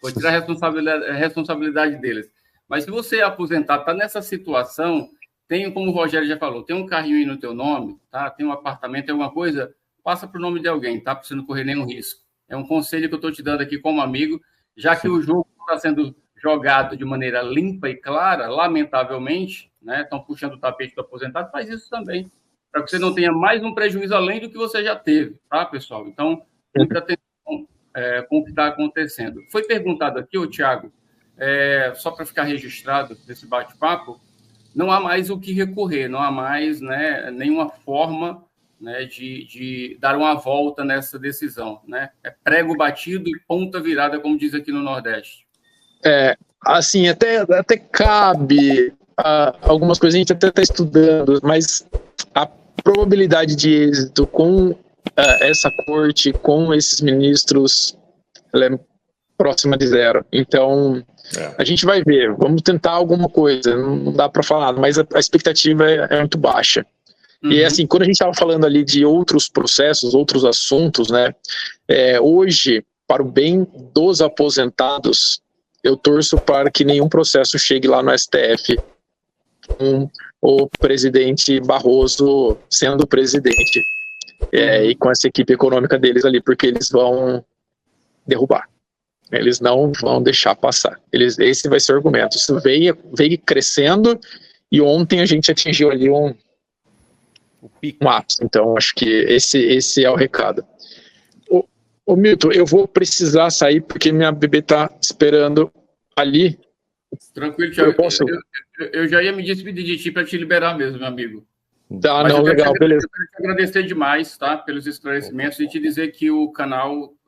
Vou tirar a responsabilidade deles. Mas se você é aposentado, está nessa situação, tem, como o Rogério já falou, tem um carrinho aí no teu nome, tá? Tem um apartamento, tem alguma coisa, passa para o nome de alguém, tá? Para você não correr nenhum risco. É um conselho que eu estou te dando aqui como amigo, já que o jogo está sendo jogado de maneira limpa e clara, lamentavelmente, né? Estão puxando o tapete do aposentado, faz isso também, para que você não tenha mais um prejuízo além do que você já teve, tá, pessoal? Então, muita atenção com o que está acontecendo. Foi perguntado aqui, Tiago, só para ficar registrado nesse bate-papo, não há mais o que recorrer, não há mais, né, nenhuma forma, né, de dar uma volta nessa decisão, né? É prego batido e ponta virada, como diz aqui no Nordeste. Assim, até cabe algumas coisas, a gente até está estudando, mas a probabilidade de êxito com essa corte, com esses ministros, ela é próxima de zero. Então, a gente vai ver, vamos tentar alguma coisa, não dá para falar, mas a expectativa é muito baixa. E assim, quando a gente estava falando ali de outros processos, outros assuntos, né, hoje, para o bem dos aposentados, eu torço para que nenhum processo chegue lá no STF com o presidente Barroso sendo presidente, e com essa equipe econômica deles ali, porque eles vão derrubar. Eles não vão deixar passar. Esse vai ser o argumento. Isso veio crescendo e ontem a gente atingiu ali um ápice. Então, acho que esse é o recado. Ô Milton, eu vou precisar sair porque minha bebê está esperando ali. Tranquilo, Thiago. Eu já ia me despedir de ti para te liberar mesmo, meu amigo. Tá, mas não, legal, beleza. Eu quero te agradecer demais, tá, pelos esclarecimentos e te dizer que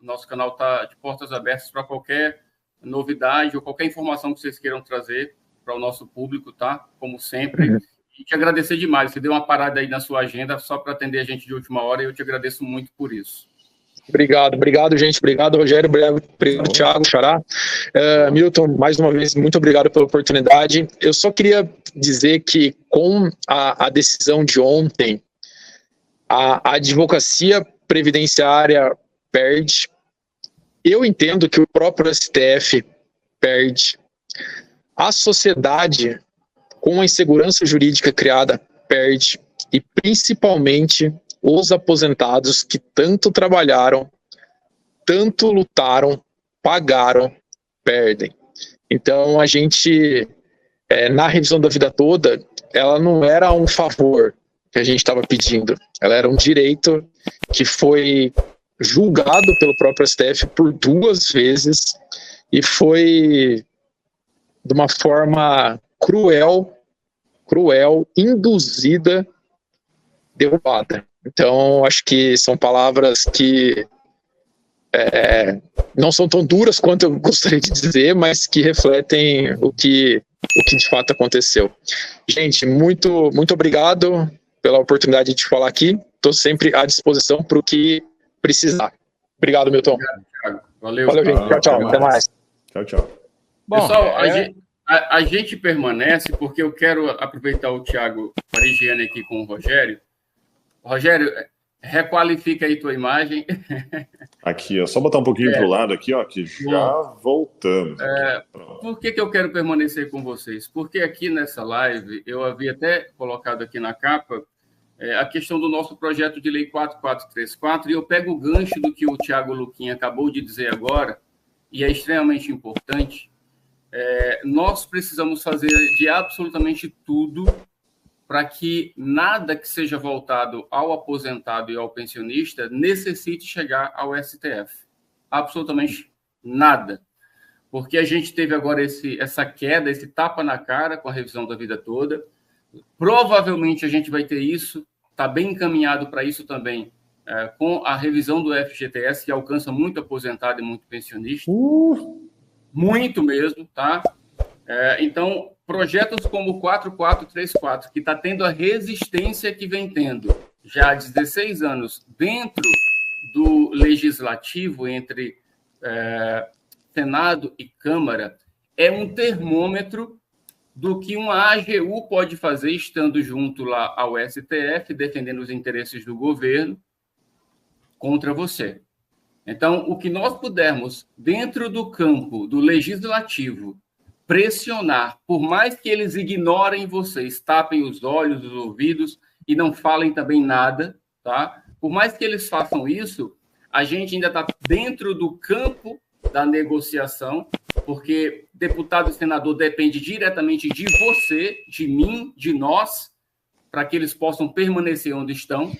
nosso canal está de portas abertas para qualquer novidade ou qualquer informação que vocês queiram trazer para o nosso público, tá? Como sempre. E te agradecer demais. Você deu uma parada aí na sua agenda só para atender a gente de última hora e eu te agradeço muito por isso. Obrigado, gente. Obrigado, Rogério. Obrigado, Thiago, Xará. Milton, mais uma vez, muito obrigado pela oportunidade. Eu só queria dizer que, com a decisão de ontem, a advocacia previdenciária perde. Eu entendo que o próprio STF perde. A sociedade, com a insegurança jurídica criada, perde. E, principalmente, os aposentados que tanto trabalharam, tanto lutaram, pagaram, perdem. Então, a gente, na revisão da vida toda, ela não era um favor que a gente estava pedindo, ela era um direito que foi julgado pelo próprio STF por 2 vezes e foi de uma forma cruel, induzida, derrubada. Então, acho que são palavras que não são tão duras quanto eu gostaria de dizer, mas que refletem o que de fato aconteceu. Gente, muito, muito obrigado pela oportunidade de falar aqui. Estou sempre à disposição para o que precisar. Obrigado, Milton. Obrigado, Thiago. Valeu, gente. Tchau. Até mais. Tchau. Bom, pessoal, a gente permanece porque eu quero aproveitar o Thiago Farigiani aqui com o Rogério. Rogério, requalifica aí tua imagem. Aqui, ó, só botar um pouquinho para o lado aqui, ó, que já voltamos. Por que eu quero permanecer com vocês? Porque aqui nessa live, eu havia até colocado aqui na capa a questão do nosso projeto de lei 4434, e eu pego o gancho do que o Thiago Luquinha acabou de dizer agora, e é extremamente importante. Nós precisamos fazer de absolutamente tudo para que nada que seja voltado ao aposentado e ao pensionista necessite chegar ao STF. Absolutamente nada. Porque a gente teve agora essa queda, esse tapa na cara com a revisão da vida toda. Provavelmente a gente vai ter isso, está bem encaminhado para isso também, com a revisão do FGTS, que alcança muito aposentado e muito pensionista. Muito mesmo, tá? Então, projetos como o 4434, que está tendo a resistência que vem tendo já há 16 anos dentro do legislativo, entre Senado e Câmara, é um termômetro do que uma AGU pode fazer estando junto lá ao STF, defendendo os interesses do governo contra você. Então, o que nós pudermos, dentro do campo do legislativo, pressionar, por mais que eles ignorem vocês, tapem os olhos, os ouvidos e não falem também nada, tá? Por mais que eles façam isso, a gente ainda está dentro do campo da negociação, porque deputado e senador depende diretamente de você, de mim, de nós, para que eles possam permanecer onde estão,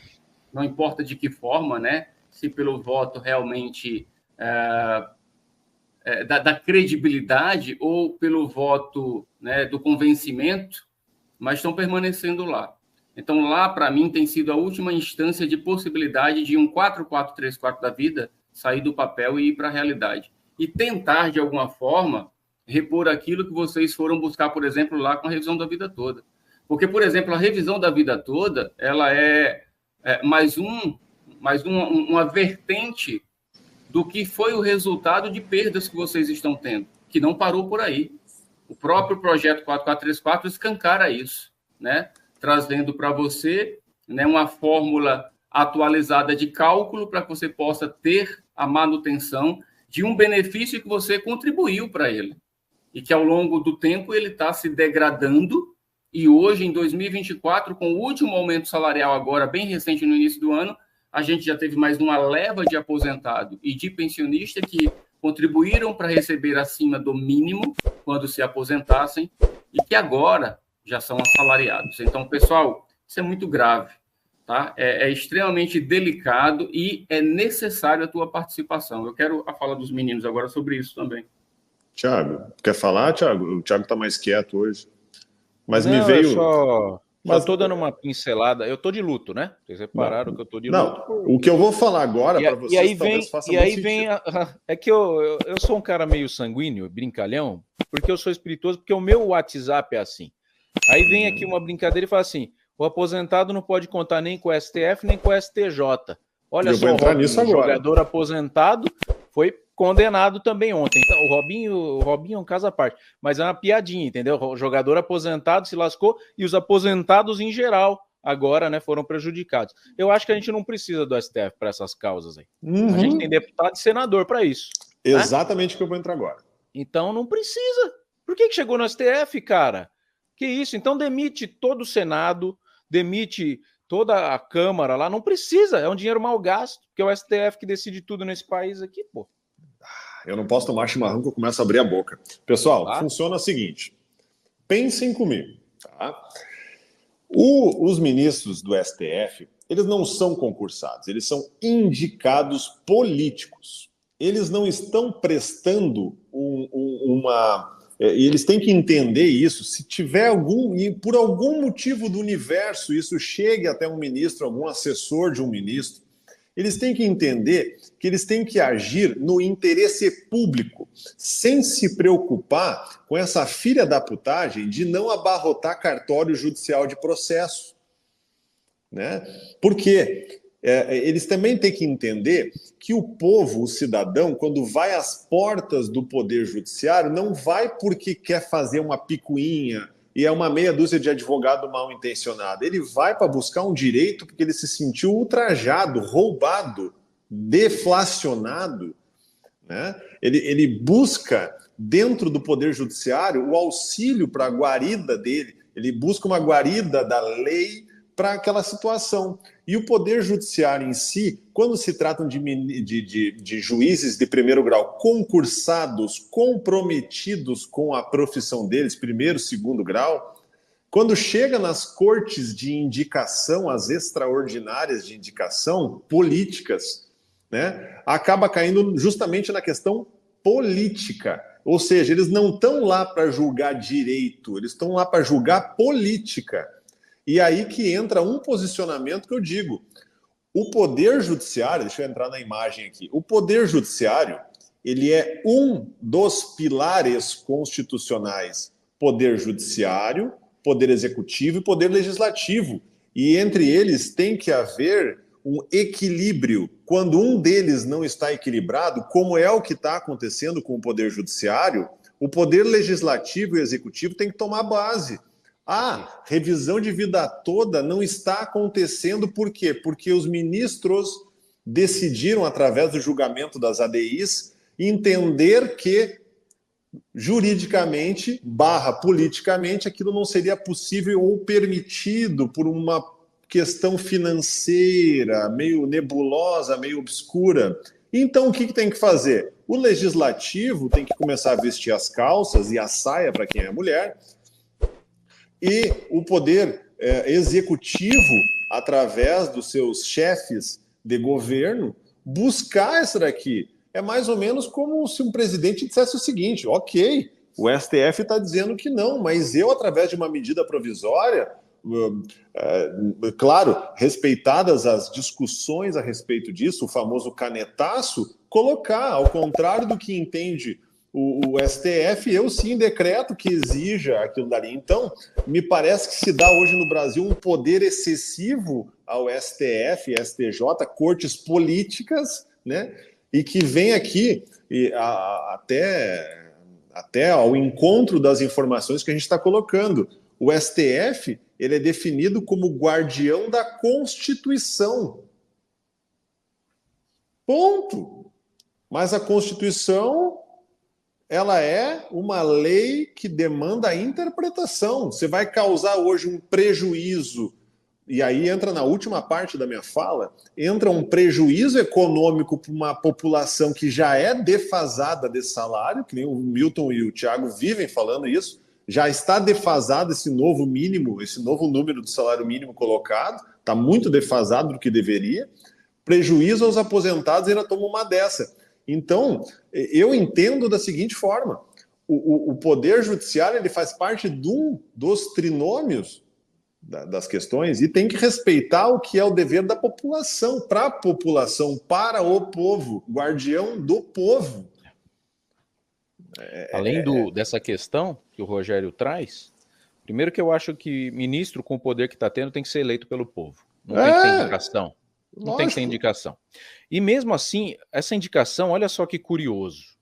não importa de que forma, né? Se pelo voto realmente da credibilidade ou pelo voto, né, do convencimento, mas estão permanecendo lá. Então, lá, para mim, tem sido a última instância de possibilidade de um 4434 da vida sair do papel e ir para a realidade. E tentar, de alguma forma, repor aquilo que vocês foram buscar, por exemplo, lá com a revisão da vida toda. Porque, por exemplo, a revisão da vida toda, ela é mais uma vertente do que foi o resultado de perdas que vocês estão tendo, que não parou por aí. O próprio projeto 4434 escancara isso, né? Trazendo para você, né, uma fórmula atualizada de cálculo para que você possa ter a manutenção de um benefício que você contribuiu para ele. E que, ao longo do tempo, ele está se degradando. E hoje, em 2024, com o último aumento salarial agora, bem recente no início do ano, a gente já teve mais uma leva de aposentado e de pensionista que contribuíram para receber acima do mínimo quando se aposentassem e que agora já são assalariados. Então, pessoal, isso é muito grave, tá? É extremamente delicado e é necessário a tua participação. Eu quero a fala dos meninos agora sobre isso também. Tiago, quer falar, Tiago? O Tiago está mais quieto hoje. Mas não, me veio... Só estou dando uma pincelada. Eu estou de luto, né? Vocês repararam que eu estou de luto. Não, o que eu vou falar agora para vocês talvez faça muito sentido. É que eu sou um cara meio sanguíneo, brincalhão, porque eu sou espirituoso, porque o meu WhatsApp é assim. Aí vem aqui uma brincadeira e fala assim, o aposentado não pode contar nem com o STF, nem com o STJ. Olha só, o jogador aposentado foi condenado também ontem. Então, o Robinho é um caso à parte, mas é uma piadinha, entendeu? O jogador aposentado se lascou e os aposentados em geral agora, né, foram prejudicados. Eu acho que a gente não precisa do STF para essas causas aí. A gente tem deputado e senador para isso. Exatamente o que eu vou entrar agora. Então não precisa. Por que chegou no STF, cara? Que isso? Então demite todo o Senado, demite toda a Câmara lá. Não precisa, é um dinheiro mal gasto, porque é o STF que decide tudo nesse país aqui, pô. Eu não posso tomar chimarrão que eu começo a abrir a boca. Pessoal, funciona o seguinte. Pensem comigo, tá? Os ministros do STF, eles não são concursados, eles são indicados políticos. Eles não estão prestando eles têm que entender isso. Se tiver e por algum motivo do universo isso chegue até um ministro, algum assessor de um ministro, eles têm que entender que eles têm que agir no interesse público, sem se preocupar com essa filha da putagem de não abarrotar cartório judicial de processo, né? Por quê? Eles também têm que entender que o povo, o cidadão, quando vai às portas do Poder Judiciário, não vai porque quer fazer uma picuinha e é uma meia dúzia de advogado mal intencionado. Ele vai para buscar um direito porque ele se sentiu ultrajado, roubado, deflacionado, né? Ele busca, dentro do Poder Judiciário, o auxílio para a guarida dele. Ele busca uma guarida da lei para aquela situação. E o Poder Judiciário em si, quando se tratam de juízes de primeiro grau concursados, comprometidos com a profissão deles, primeiro, segundo grau, Quando chega nas cortes de indicação, as extraordinárias de indicação, políticas, né, acaba caindo justamente na questão política. Ou seja, eles não estão lá para julgar direito, eles estão lá para julgar política. E aí que entra um posicionamento que eu digo. O Poder Judiciário, deixa eu entrar na imagem aqui, o Poder Judiciário, ele é um dos pilares constitucionais. Poder Judiciário, Poder Executivo e Poder Legislativo. E entre eles tem que haver um equilíbrio. Quando um deles não está equilibrado, como é o que está acontecendo com o Poder Judiciário, o Poder Legislativo e Executivo tem que tomar base. A revisão de vida toda não está acontecendo por quê? Porque os ministros decidiram, através do julgamento das ADIs, entender que juridicamente, politicamente, aquilo não seria possível ou permitido por uma questão financeira, meio nebulosa, meio obscura. Então, o que tem que fazer? O legislativo tem que começar a vestir as calças e a saia para quem é mulher, e o poder executivo, através dos seus chefes de governo, buscar essa daqui. É mais ou menos como se um presidente dissesse o seguinte: ok, o STF está dizendo que não, mas eu, através de uma medida provisória, claro, respeitadas as discussões a respeito disso, o famoso canetaço, colocar, ao contrário do que entende o STF, eu sim decreto que exija aquilo dali. Então, me parece que se dá hoje no Brasil um poder excessivo ao STF, STJ, cortes políticas, né? E que vem aqui até ao encontro das informações que a gente está colocando. O STF, ele é definido como guardião da Constituição. Ponto. Mas a Constituição, ela é uma lei que demanda a interpretação. Você vai causar hoje um prejuízo, e aí entra na última parte da minha fala, entra um prejuízo econômico para uma população que já é defasada de salário, que nem o Milton e o Thiago vivem falando isso, já está defasado esse novo mínimo, esse novo número do salário mínimo colocado, está muito defasado do que deveria, prejuízo aos aposentados, ainda toma uma dessa. Então, eu entendo da seguinte forma: o Poder Judiciário, ele faz parte dos trinômios das questões e tem que respeitar o que é o dever da população, para a população, para o povo, guardião do povo. Além dessa questão que o Rogério traz, primeiro que eu acho que ministro com o poder que está tendo tem que ser eleito pelo povo. Não tem que ter indicação. Não tem que ter indicação. E mesmo assim, essa indicação, olha só que curioso.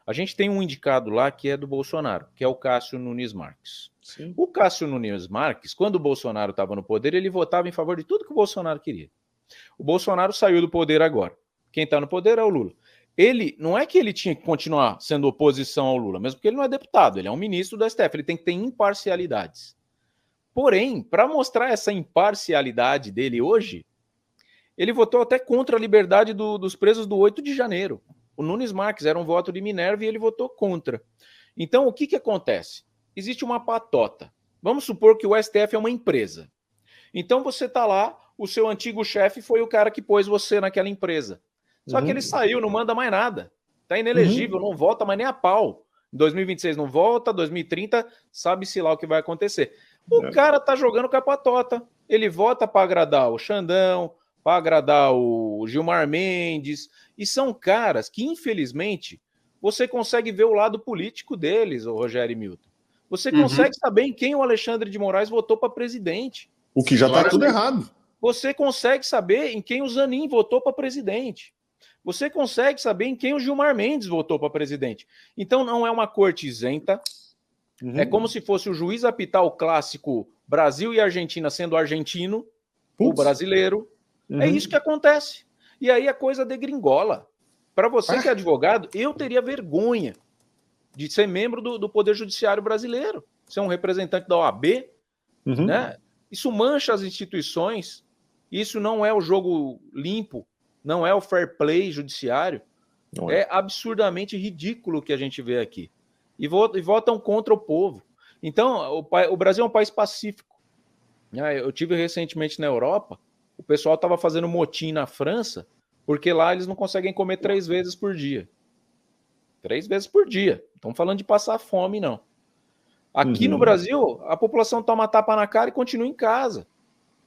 A gente tem um indicado lá que é do Bolsonaro, que é o Cássio Nunes Marques. Sim. O Cássio Nunes Marques, quando o Bolsonaro estava no poder, ele votava em favor de tudo que o Bolsonaro queria. O Bolsonaro saiu do poder agora. Quem está no poder é o Lula. Ele, não é que ele tinha que continuar sendo oposição ao Lula, mesmo porque ele não é deputado, ele é um ministro do STF, ele tem que ter imparcialidades. Porém, para mostrar essa imparcialidade dele hoje, ele votou até contra a liberdade dos presos do 8 de janeiro. O Nunes Marques era um voto de Minerva e ele votou contra. Então, o que acontece? Existe uma patota. Vamos supor que o STF é uma empresa. Então, você está lá, o seu antigo chefe foi o cara que pôs você naquela empresa. Só que ele saiu, não manda mais nada. Está inelegível, não volta mais nem a pau. Em 2026 não volta, 2030 sabe-se lá o que vai acontecer. O cara está jogando com a patota. Ele vota para agradar o Xandão, para agradar o Gilmar Mendes, e são caras que, infelizmente, você consegue ver o lado político deles, o Rogério e Milton. Você consegue saber em quem o Alexandre de Moraes votou para presidente. O que já está tudo errado. Você consegue saber em quem o Zanin votou para presidente. Você consegue saber em quem o Gilmar Mendes votou para presidente. Então, não é uma corte isenta. É como se fosse o juiz apitar o clássico Brasil e Argentina sendo argentino ou brasileiro. É isso que acontece. E aí a coisa degringola. Para você que é advogado, eu teria vergonha de ser membro do Poder Judiciário brasileiro, ser um representante da OAB. Né? Isso mancha as instituições. Isso não é o jogo limpo, não é o fair play judiciário. É absurdamente ridículo o que a gente vê aqui. E votam contra o povo. Então, o Brasil é um país pacífico. Eu tive recentemente na Europa, o pessoal estava fazendo motim na França, porque lá eles não conseguem comer 3 vezes por dia. 3 vezes por dia. Não estão falando de passar fome, não. Aqui no Brasil, a população toma tapa na cara e continua em casa.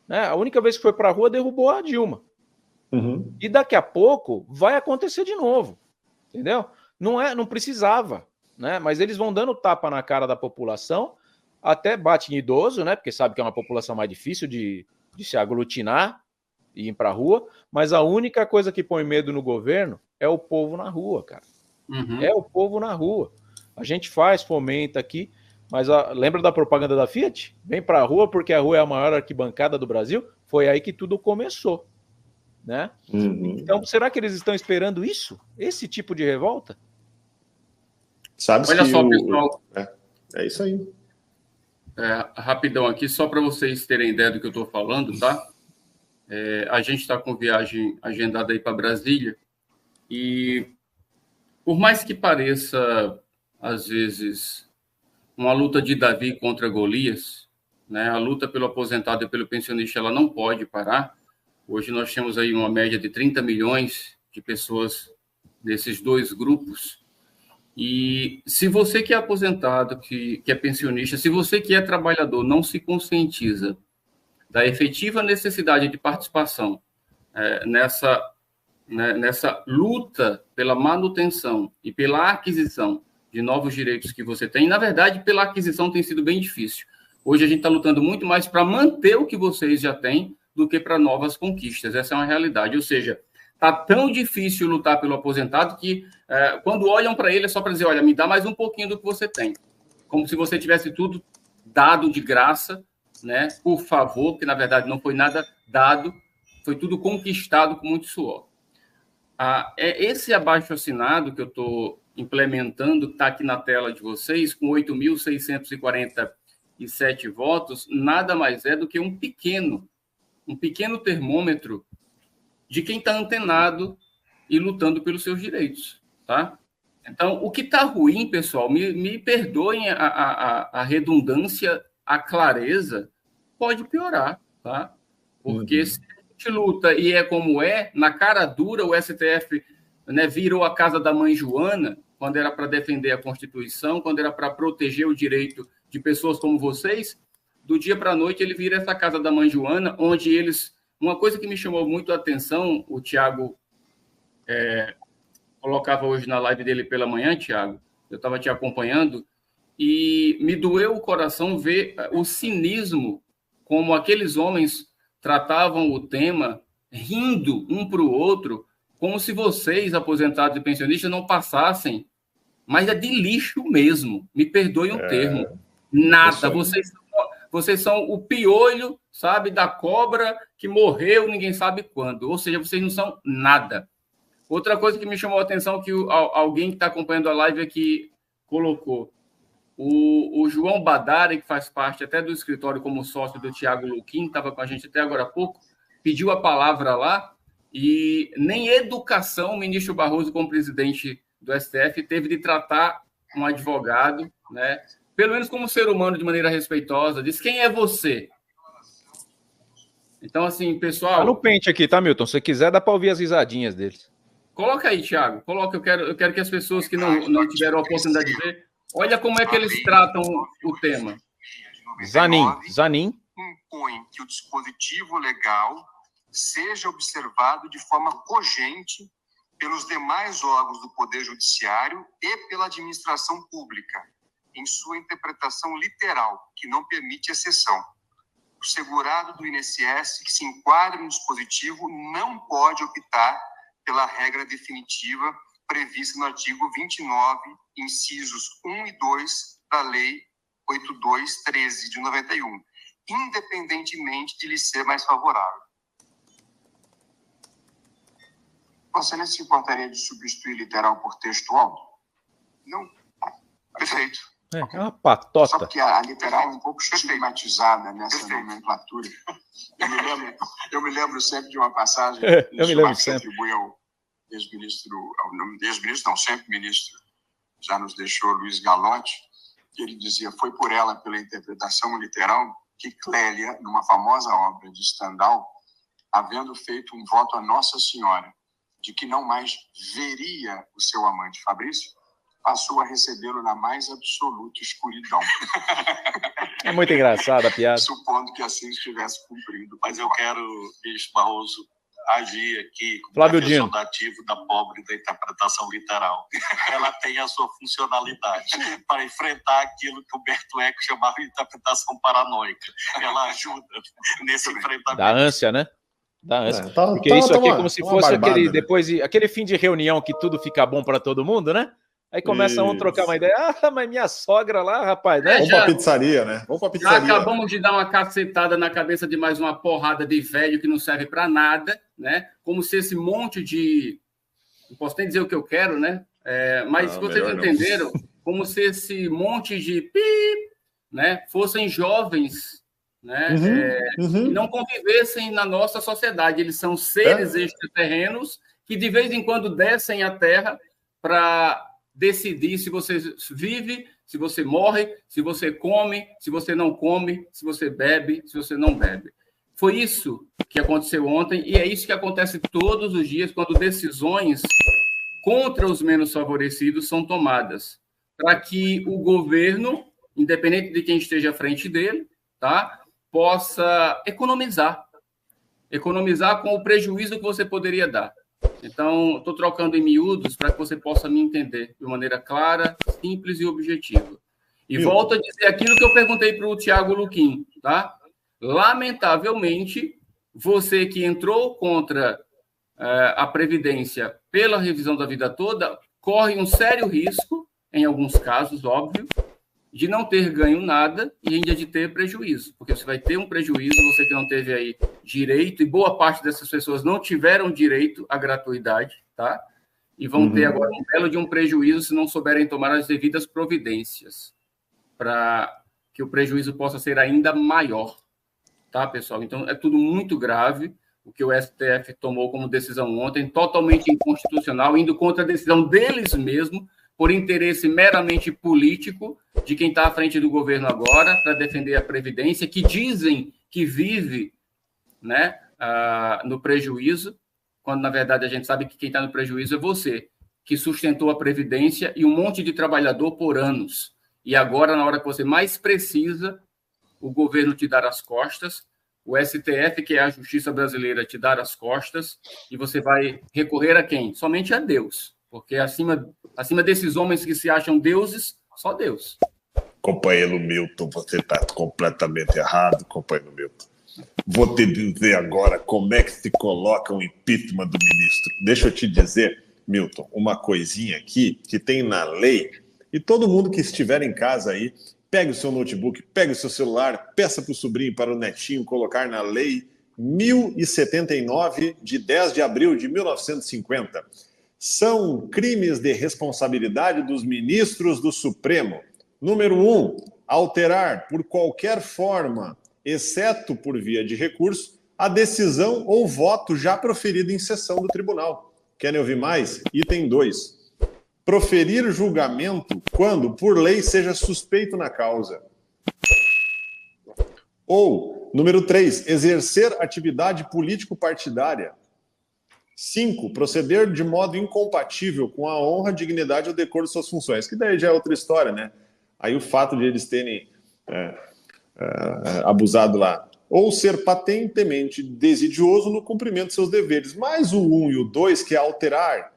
A única vez que foi para a rua, derrubou a Dilma. E daqui a pouco vai acontecer de novo. Entendeu? Não precisava. Mas eles vão dando tapa na cara da população, até bate em idoso, porque sabe que é uma população mais difícil de se aglutinar e ir para a rua, mas a única coisa que põe medo no governo é o povo na rua, cara. É o povo na rua. A gente fomenta aqui, mas lembra da propaganda da Fiat? Vem para a rua porque a rua é a maior arquibancada do Brasil. Foi aí que tudo começou. Então, será que eles estão esperando isso? Esse tipo de revolta? Olha só, pessoal. É isso aí. Rapidão aqui, só para vocês terem ideia do que eu estou falando, tá? A gente está com viagem agendada aí para Brasília e, por mais que pareça, às vezes, uma luta de Davi contra Golias, a luta pelo aposentado e pelo pensionista, ela não pode parar. Hoje nós temos aí uma média de 30 milhões de pessoas nesses dois grupos. E se você que é aposentado, que é pensionista, se você que é trabalhador não se conscientiza da efetiva necessidade de participação nessa luta pela manutenção e pela aquisição de novos direitos que você tem, na verdade, pela aquisição tem sido bem difícil. Hoje a gente está lutando muito mais para manter o que vocês já têm do que para novas conquistas. Essa é uma realidade. Ou seja, está tão difícil lutar pelo aposentado que, quando olham para ele, é só para dizer, olha, me dá mais um pouquinho do que você tem. Como se você tivesse tudo dado de graça, por favor, que na verdade não foi nada dado, foi tudo conquistado com muito suor. Esse abaixo-assinado que eu estou implementando, que está aqui na tela de vocês, com 8.647 votos, nada mais é do que um pequeno termômetro de quem está antenado e lutando pelos seus direitos, tá? Então, o que está ruim, pessoal, me perdoem a redundância, a clareza, pode piorar, tá? Porque se a gente luta e é como na cara dura, o STF virou a casa da mãe Joana, quando era para defender a Constituição, quando era para proteger o direito de pessoas como vocês, do dia para a noite ele vira essa casa da mãe Joana, onde eles... Uma coisa que me chamou muito a atenção, o Thiago colocava hoje na live dele pela manhã, Thiago, eu estava te acompanhando, e me doeu o coração ver o cinismo, como aqueles homens tratavam o tema, rindo um para o outro, como se vocês, aposentados e pensionistas, não passassem, mas é de lixo mesmo, me perdoem o termo, nada, vocês são o piolho, sabe, da cobra que morreu, ninguém sabe quando. Ou seja, vocês não são nada. Outra coisa que me chamou a atenção, que alguém que está acompanhando a live aqui colocou, o João Badari, que faz parte até do escritório como sócio do Thiago Luquim, estava com a gente até agora há pouco, pediu a palavra lá, e nem educação o ministro Barroso, como presidente do STF, teve de tratar um advogado, pelo menos como ser humano, de maneira respeitosa, diz, quem é você? Então, assim, pessoal... Tá no pente aqui, tá, Milton? Se quiser, dá para ouvir as risadinhas deles. Coloca aí, Thiago. Coloca, eu quero que as pessoas que não tiveram a oportunidade de ver, olha como é que eles tratam o tema. Zanin impõe que o dispositivo legal seja observado de forma cogente pelos demais órgãos do Poder Judiciário e pela administração pública, em sua interpretação literal, que não permite exceção. O segurado do INSS que se enquadra no dispositivo não pode optar pela regra definitiva prevista no artigo 29, incisos 1 e 2 da Lei 8213 de 91, independentemente de lhe ser mais favorável. Você não se importaria de substituir literal por textual? Não. Perfeito. É uma patota. Só porque a literal é um pouco estigmatizada nessa nomenclatura. Eu me lembro sempre de uma passagem que se atribui ao ex-ministro, sempre ministro, já nos deixou, Luiz Galotti, ele dizia, foi por ela, pela interpretação literal, que Clélia, numa famosa obra de Stendhal, havendo feito um voto a Nossa Senhora de que não mais veria o seu amante Fabrício, passou a recebê-lo na mais absoluta escuridão. É muito engraçada a piada. Supondo que assim estivesse cumprido. Mas eu quero, ministro Barroso, agir aqui como Flávio defensor Dino. nativo da pobre da interpretação literal. Ela tem a sua funcionalidade para enfrentar aquilo que o Humberto Eco chamava de interpretação paranoica. Ela ajuda nesse enfrentamento. Da ânsia, né? Da ânsia. Tá, Porque tá, isso tá aqui é uma- como se uma fosse barbada, aquele, né? depois, aquele fim de reunião que tudo fica bom para todo mundo, né? Aí começa um a trocar uma ideia. Ah, mas minha sogra lá, rapaz, né? Vamos pra pizzaria, né? Vamos pra Já pizzaria. acabamos de dar uma cacetada na cabeça de mais uma porrada de velho que não serve para nada, né? Como se esse monte de... Não posso nem dizer o que eu quero, né? Mas Não, vocês melhor não. entenderam, como se esse monte de né, fossem jovens, né? E não convivessem na nossa sociedade. Eles são seres extraterrenos que de vez em quando descem à Terra para decidir se você vive, se você morre, se você come, se você não come, se você bebe, se você não bebe. Foi isso que aconteceu ontem e é isso que acontece todos os dias quando decisões contra os menos favorecidos são tomadas, para que o governo, independente de quem esteja à frente dele, tá, possa economizar com o prejuízo que você poderia dar. Então, estou trocando em miúdos para que você possa me entender de maneira clara, simples e objetiva. E volto a dizer aquilo que eu perguntei para o Tiago Luquim, tá? Lamentavelmente, você que entrou contra a Previdência pela revisão da vida toda, corre um sério risco, em alguns casos, óbvio, de não ter ganho nada e ainda de ter prejuízo, porque você vai ter um prejuízo, você que não teve aí direito, e boa parte dessas pessoas não tiveram direito à gratuidade, tá? E vão ter agora um belo de um prejuízo se não souberem tomar as devidas providências para que o prejuízo possa ser ainda maior, tá, pessoal? Então, é tudo muito grave o que o STF tomou como decisão ontem, totalmente inconstitucional, indo contra a decisão deles mesmos, por interesse meramente político de quem está à frente do governo agora, para defender a Previdência, que dizem que vive, né, no prejuízo, quando, na verdade, a gente sabe que quem está no prejuízo é você, que sustentou a Previdência e um monte de trabalhador por anos. E agora, na hora que você mais precisa, o governo te dar as costas, o STF, que é a justiça brasileira, te dar as costas, e você vai recorrer a quem? Somente a Deus. Porque acima desses homens que se acham deuses, só Deus. Companheiro Milton, você está completamente errado, companheiro Milton. Vou te dizer agora como é que se coloca um impeachment do ministro. Deixa eu te dizer, Milton, uma coisinha aqui que tem na lei, e todo mundo que estiver em casa aí, pegue o seu notebook, pegue o seu celular, peça para o sobrinho, para o netinho colocar na lei 1079, de 10 de abril de 1950. São crimes de responsabilidade dos ministros do Supremo. Número 1, alterar por qualquer forma, exceto por via de recurso, a decisão ou voto já proferido em sessão do tribunal. Querem ouvir mais? Item 2. Proferir julgamento quando, por lei, seja suspeito na causa. Ou, número 3, exercer atividade político-partidária. 5, proceder de modo incompatível com a honra, dignidade ou decoro de suas funções. Que daí já é outra história, né? Aí o fato de eles terem abusado lá. Ou ser patentemente desidioso no cumprimento de seus deveres. Mas o 1 e o 2, que é alterar,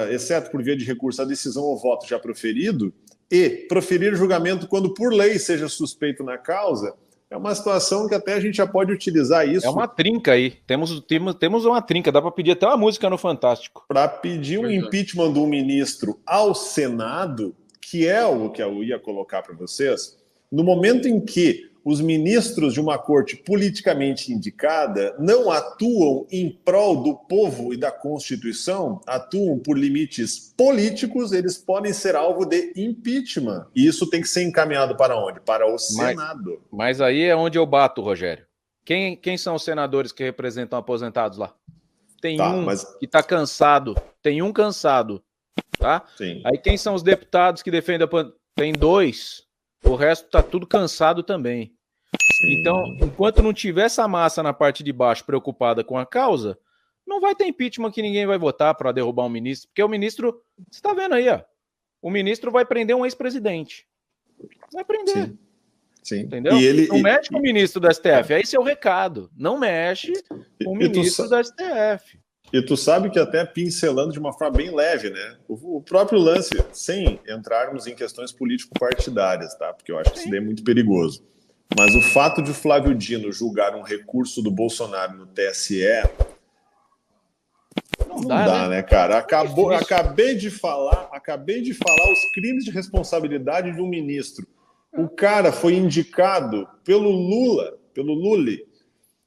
exceto por via de recurso, a decisão ou voto já proferido, e proferir julgamento quando por lei seja suspeito na causa, é uma situação que até a gente já pode utilizar isso. É uma trinca aí. Temos uma trinca. Dá para pedir até uma música no Fantástico. Para pedir um impeachment de um ministro ao Senado, que é o que eu ia colocar para vocês, no momento em que os ministros de uma corte politicamente indicada não atuam em prol do povo e da Constituição, atuam por limites políticos, eles podem ser alvo de impeachment. E isso tem que ser encaminhado para onde? Para o Senado. Mas aí é onde eu bato, Rogério. Quem são os senadores que representam aposentados lá? Tem que está cansado. Tem um cansado. Tá? Sim. Aí quem são os deputados que defendem a... Tem 2. O resto tá tudo cansado também. Então, enquanto não tiver essa massa na parte de baixo preocupada com a causa, não vai ter impeachment que ninguém vai votar para derrubar um ministro, porque o ministro, você está vendo aí, ó, o ministro vai prender um ex-presidente. Vai prender. Sim. Sim. Entendeu? Não mexe com o ministro do STF, esse é o recado. Não mexe com o ministro do STF. E tu sabe que até pincelando de uma forma bem leve, né? O próprio lance, sem entrarmos em questões político-partidárias, tá? Porque eu acho que isso daí é muito perigoso. Mas o fato de Flávio Dino julgar um recurso do Bolsonaro no TSE não dá, né, cara? Acabei de falar os crimes de responsabilidade de um ministro. O cara foi indicado pelo Lula.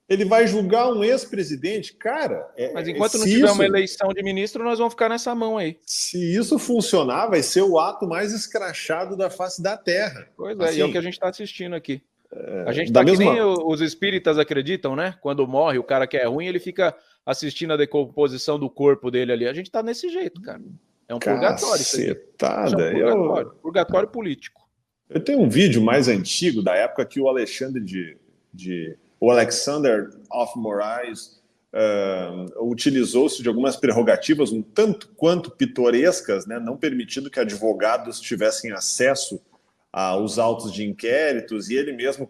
Ele vai julgar um ex-presidente, cara. Mas enquanto não tiver uma eleição de ministro, nós vamos ficar nessa mão aí. Se isso funcionar, vai ser o ato mais escrachado da face da terra. Pois é, e é o que a gente está assistindo aqui. A gente tá que nem os espíritas acreditam, né? Quando morre, o cara que é ruim, ele fica assistindo a decomposição do corpo dele ali. A gente tá nesse jeito, cara. É um purgatório isso aí. Purgatório político. Eu tenho um vídeo mais antigo, da época que o Alexander of Moraes utilizou-se de algumas prerrogativas um tanto quanto pitorescas, né, não permitindo que advogados tivessem acesso aos autos de inquéritos, e ele mesmo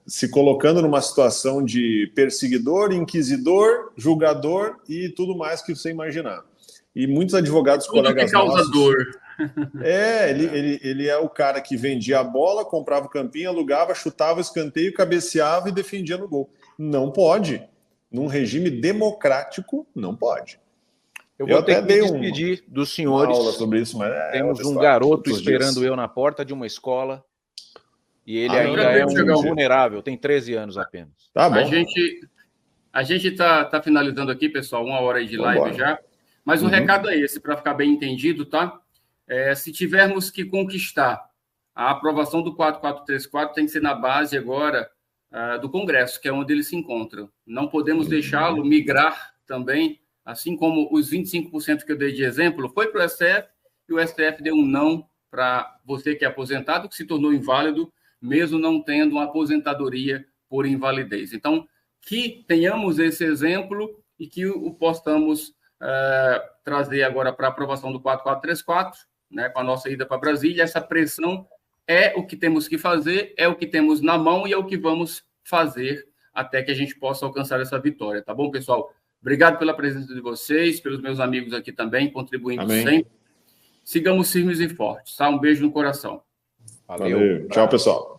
se colocando numa situação de perseguidor, inquisidor, julgador e tudo mais que você imaginar. E muitos advogados, colegas causador. Ele é o cara que vendia a bola, comprava o campinho, alugava, chutava o escanteio, cabeceava e defendia no gol. Não pode. Num regime democrático, não pode. Eu vou ter que me despedir dos senhores. Aula sobre isso, mas temos um garoto esperando eu na porta de uma escola e ele ainda é um vulnerável, tem 13 anos apenas. Tá bom. A gente tá finalizando aqui, pessoal, 1 hora aí de live já, mas o recado é esse, para ficar bem entendido, tá? Se tivermos que conquistar a aprovação do 4434, tem que ser na base agora do Congresso, que é onde ele se encontra. Não podemos deixá-lo migrar também, assim como os 25% que eu dei de exemplo, foi para o STF, e o STF deu um não para você que é aposentado, que se tornou inválido, mesmo não tendo uma aposentadoria por invalidez. Então, que tenhamos esse exemplo e que o possamos trazer agora para a aprovação do 4434, né, com a nossa ida para Brasília. Essa pressão é o que temos que fazer, é o que temos na mão e é o que vamos fazer até que a gente possa alcançar essa vitória. Tá bom, pessoal? Obrigado pela presença de vocês, pelos meus amigos aqui também, contribuindo sempre. Sigamos firmes e fortes, tá? Um beijo no coração. Valeu. Tchau, pessoal.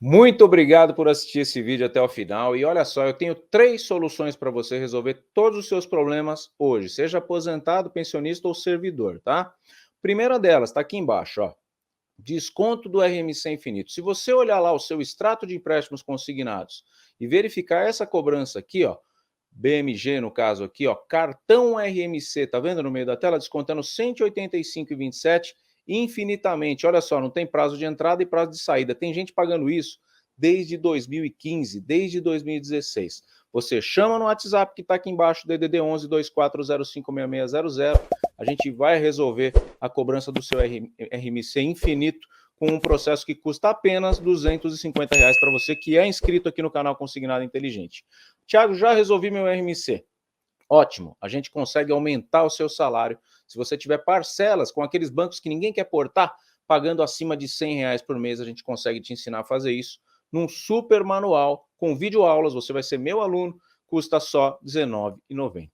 Muito obrigado por assistir esse vídeo até o final. E olha só, eu tenho 3 soluções para você resolver todos os seus problemas hoje, seja aposentado, pensionista ou servidor, tá? Primeira delas, tá aqui embaixo, ó. Desconto do RMC Infinito. Se você olhar lá o seu extrato de empréstimos consignados e verificar essa cobrança aqui, ó, BMG no caso aqui, ó, cartão RMC, tá vendo no meio da tela? Descontando R$ 185,27 infinitamente. Olha só, não tem prazo de entrada e prazo de saída. Tem gente pagando isso desde 2015, desde 2016. Você chama no WhatsApp que está aqui embaixo, DDD 11 24056600. A gente vai resolver a cobrança do seu RMC infinito com um processo que custa apenas R$ 250 para você que é inscrito aqui no canal Consignado Inteligente. Thiago, já resolvi meu RMC. Ótimo, a gente consegue aumentar o seu salário. Se você tiver parcelas com aqueles bancos que ninguém quer portar, pagando acima de R$100 por mês, a gente consegue te ensinar a fazer isso num super manual, com videoaulas. Você vai ser meu aluno, custa só R$19,90.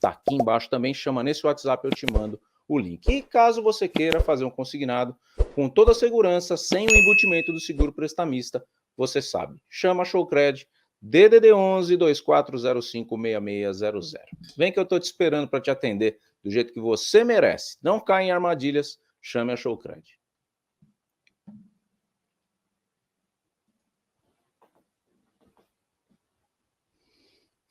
Tá aqui embaixo também, chama nesse WhatsApp, eu te mando o link. E caso você queira fazer um consignado com toda a segurança, sem o embutimento do seguro prestamista, você sabe, chama a Showcred, DDD 11 24056600. Vem que eu tô te esperando para te atender do jeito que você merece. Não caia em armadilhas, chame a Showcred.